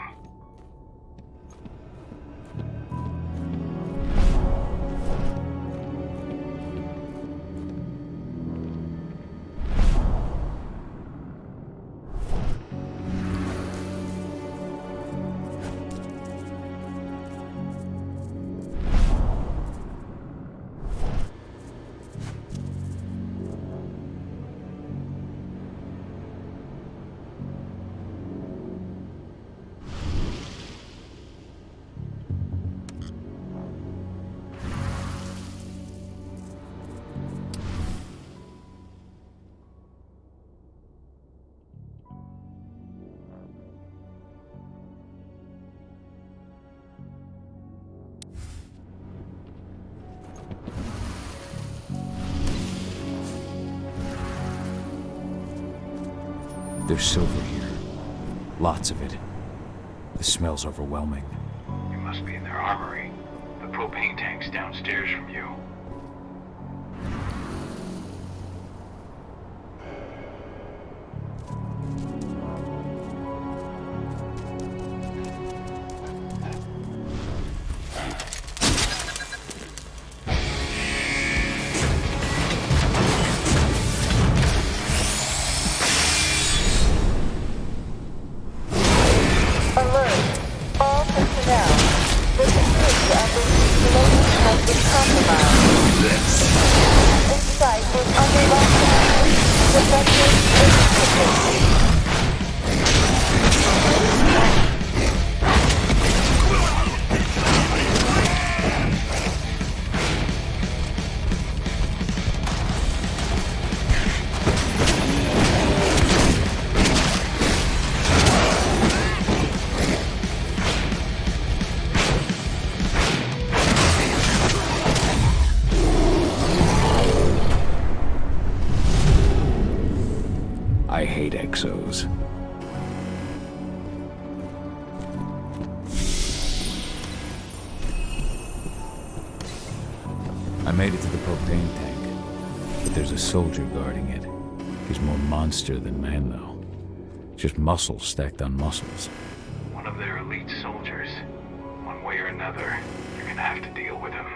There's silver here. Lots of it. The smell's overwhelming. You must be in their armory. The propane tank's downstairs from you. I hate exos. I made it to the propane tank, but there's a soldier guarding it. He's more monster than man, though. Just muscles stacked on muscles. One of their elite soldiers. One way or another, you're gonna have to deal with him.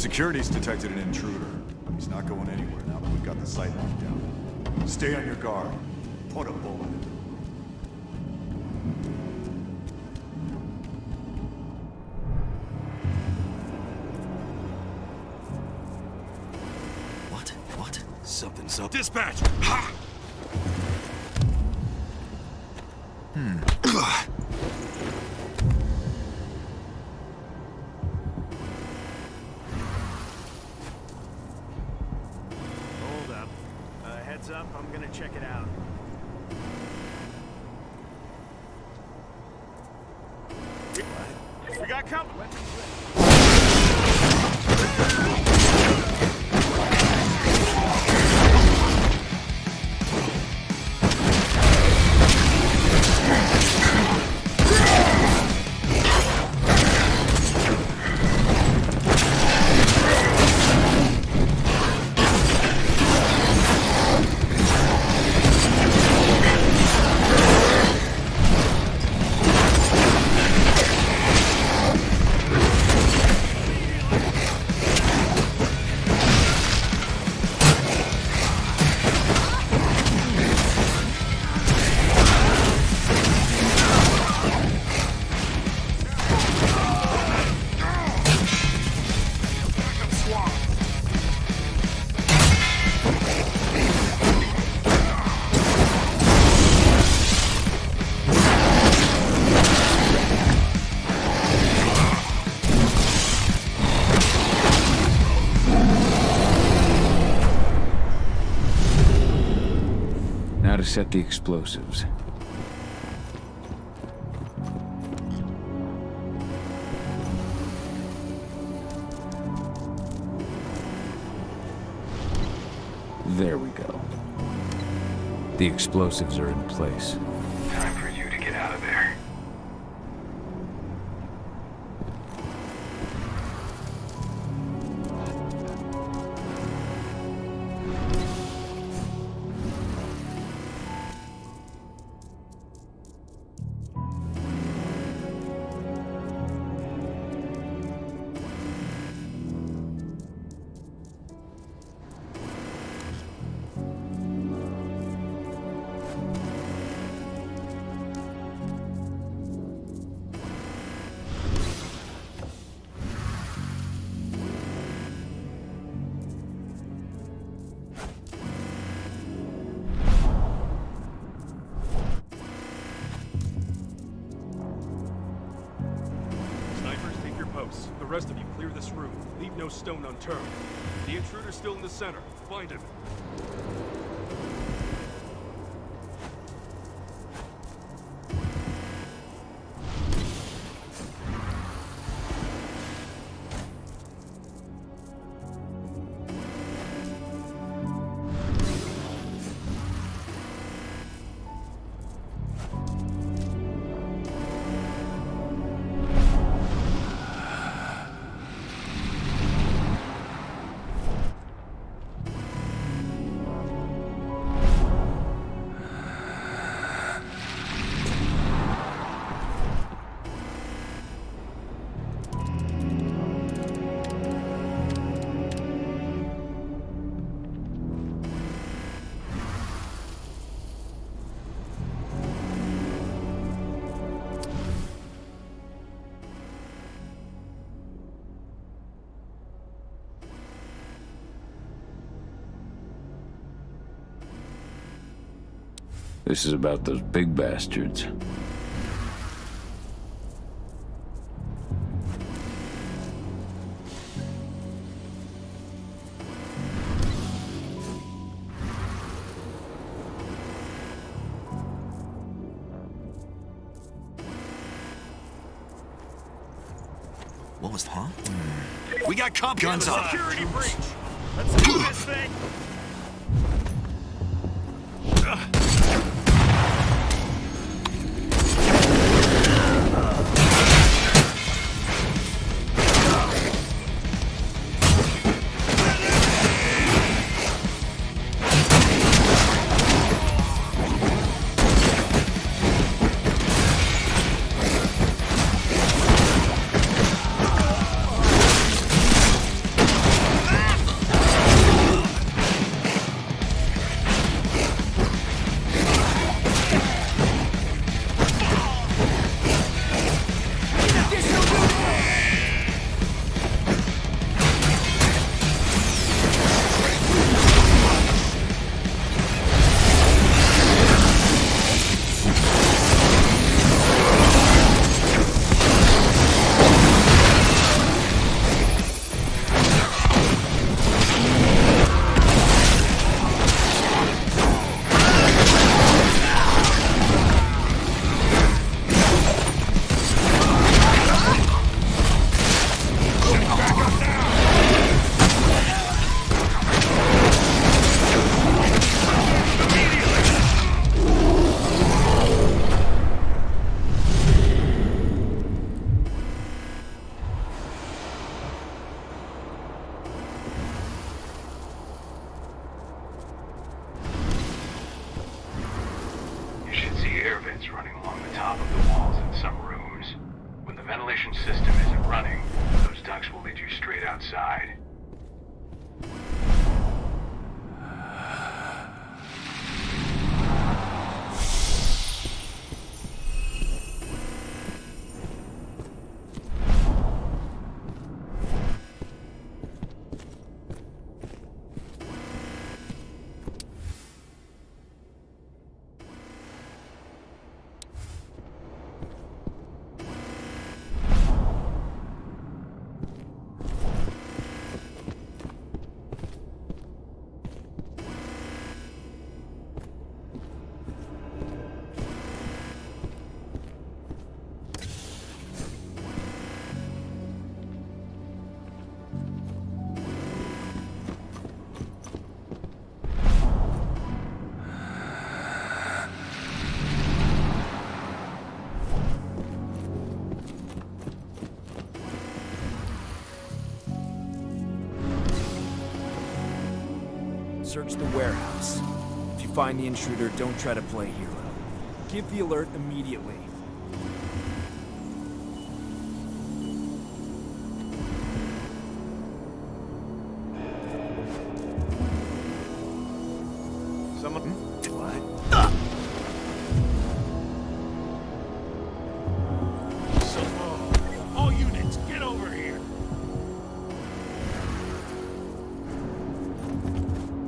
Security's detected an intruder. He's not going anywhere now that we've got the site locked down. Stay on your guard. Put a bullet in him. What? Something's up. Dispatch! Ha! Hold up. Heads up, I'm gonna check it out. We got company. Now to set the explosives. There we go. The explosives are in place. Time for you to get out of there. The rest of you clear this room. Leave no stone unturned. The intruder's still in the center. Find him. This is about those big bastards. What was that? We got company. Guns up. Security breach. Let's do this thing. ventilation system isn't running. Those ducts will lead you straight outside. Search the warehouse. If you find the intruder, don't try to play hero. Give the alert immediately. Someone... What? All units, get over here!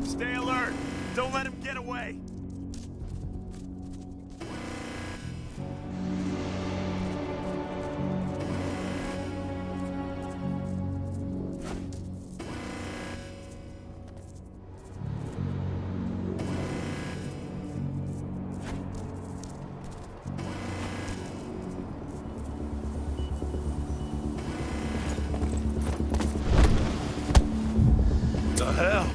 Stay alert! Don't let him get away! The hell?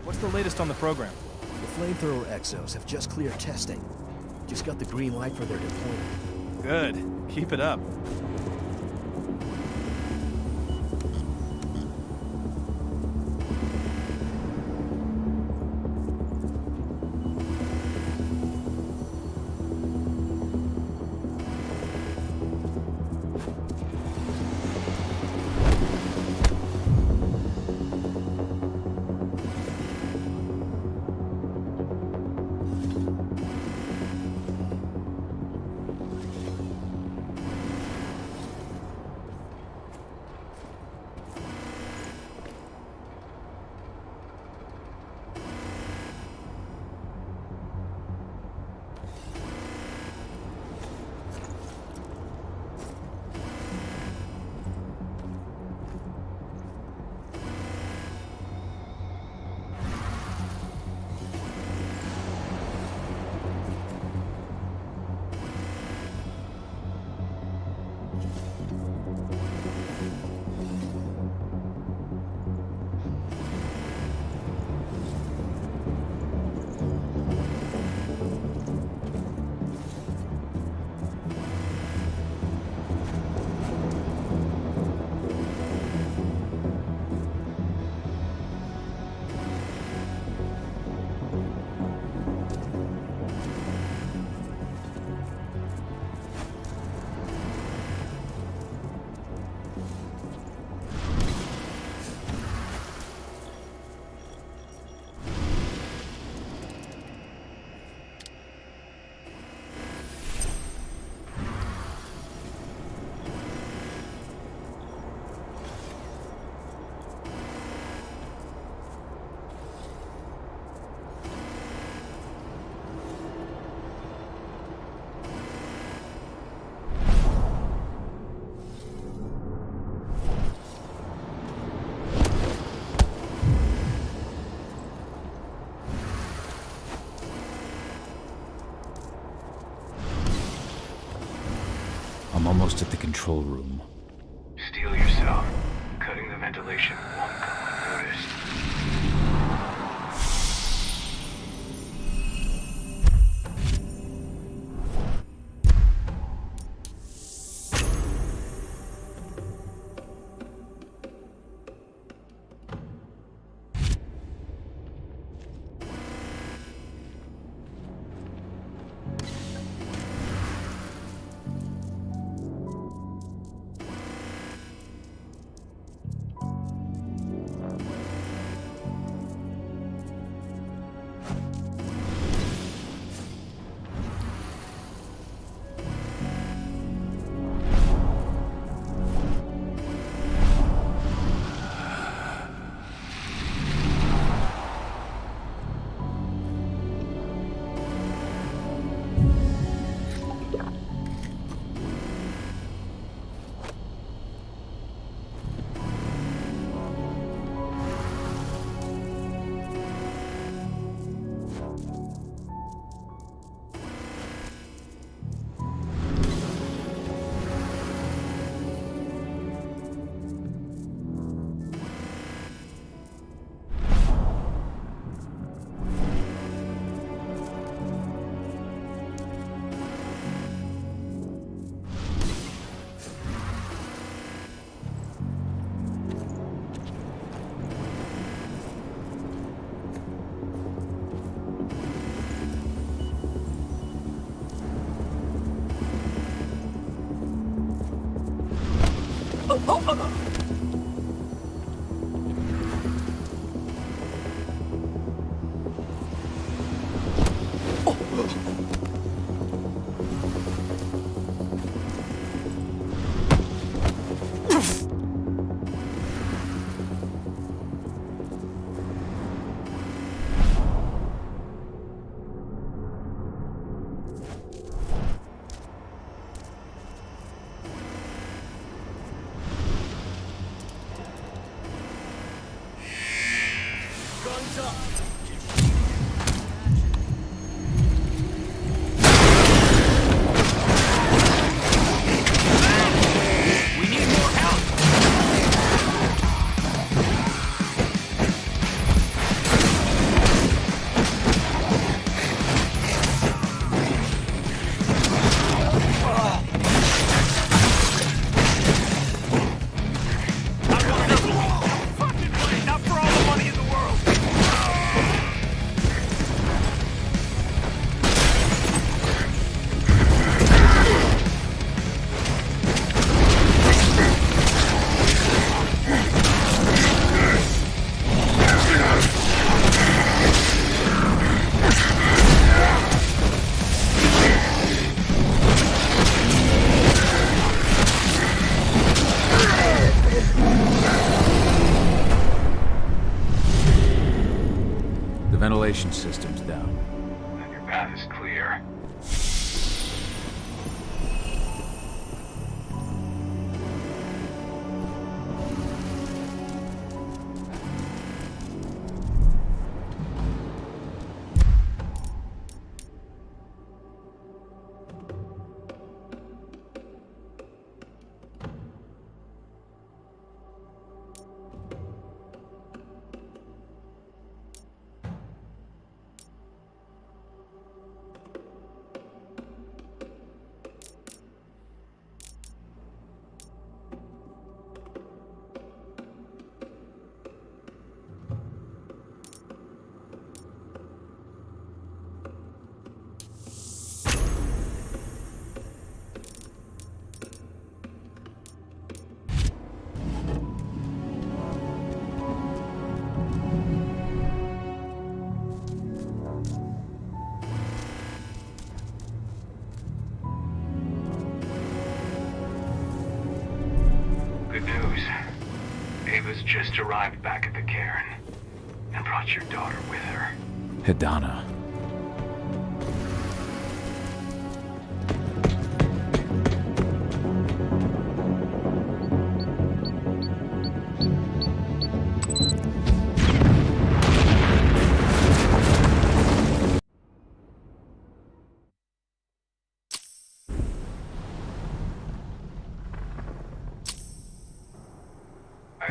What's the latest on the program? The flamethrower exos have just cleared testing. Just got the green light for their deployment. Good. Keep it up. I'm almost at the control room. Steel yourself. Cutting the ventilation won't go unnoticed. Ventilation system's down. Then your path is clear. Good news. Ava's just arrived back at the cairn and brought your daughter with her. Hidana.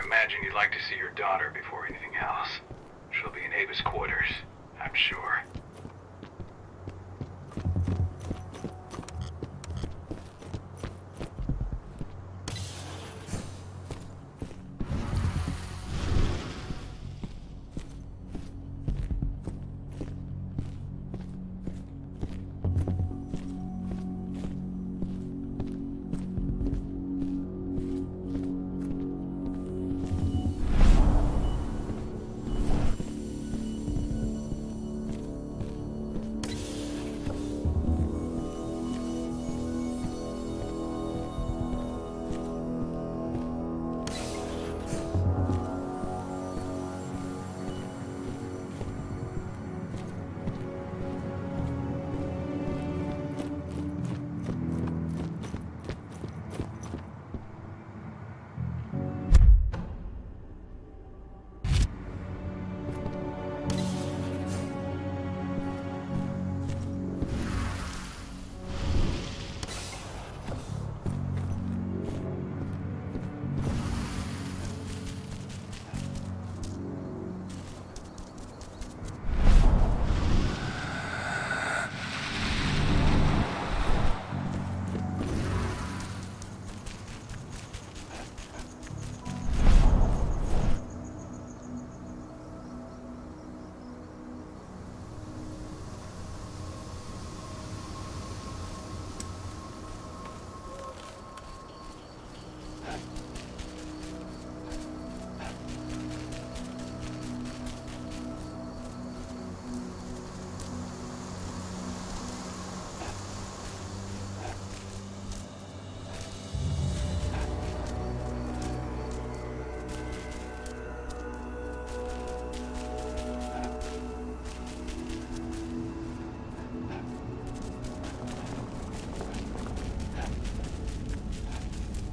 imagine you'd like to see your daughter before anything else. She'll be in Ava's quarters, I'm sure.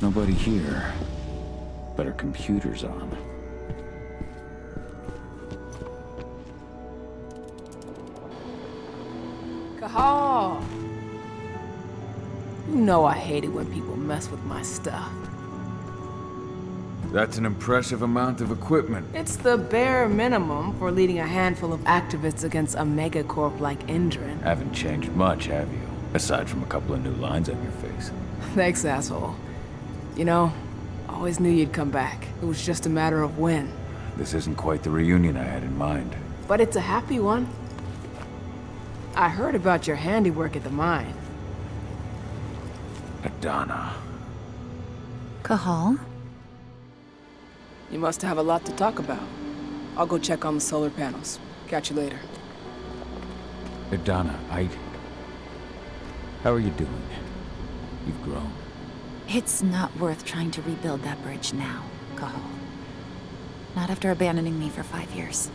Nobody here, but her computer's on. Cahal! You know I hate it when people mess with my stuff. That's an impressive amount of equipment. It's the bare minimum for leading a handful of activists against a megacorp like Indran. Haven't changed much, have you? Aside from a couple of new lines on your face. Thanks, asshole. You know, always knew you'd come back. It was just a matter of when. This isn't quite the reunion I had in mind. But it's a happy one. I heard about your handiwork at the mine. Adana. Cahal? You must have a lot to talk about. I'll go check on the solar panels. Catch you later. Adana, how are you doing? You've grown. It's not worth trying to rebuild that bridge now, Cahal. Not after abandoning me for 5 years.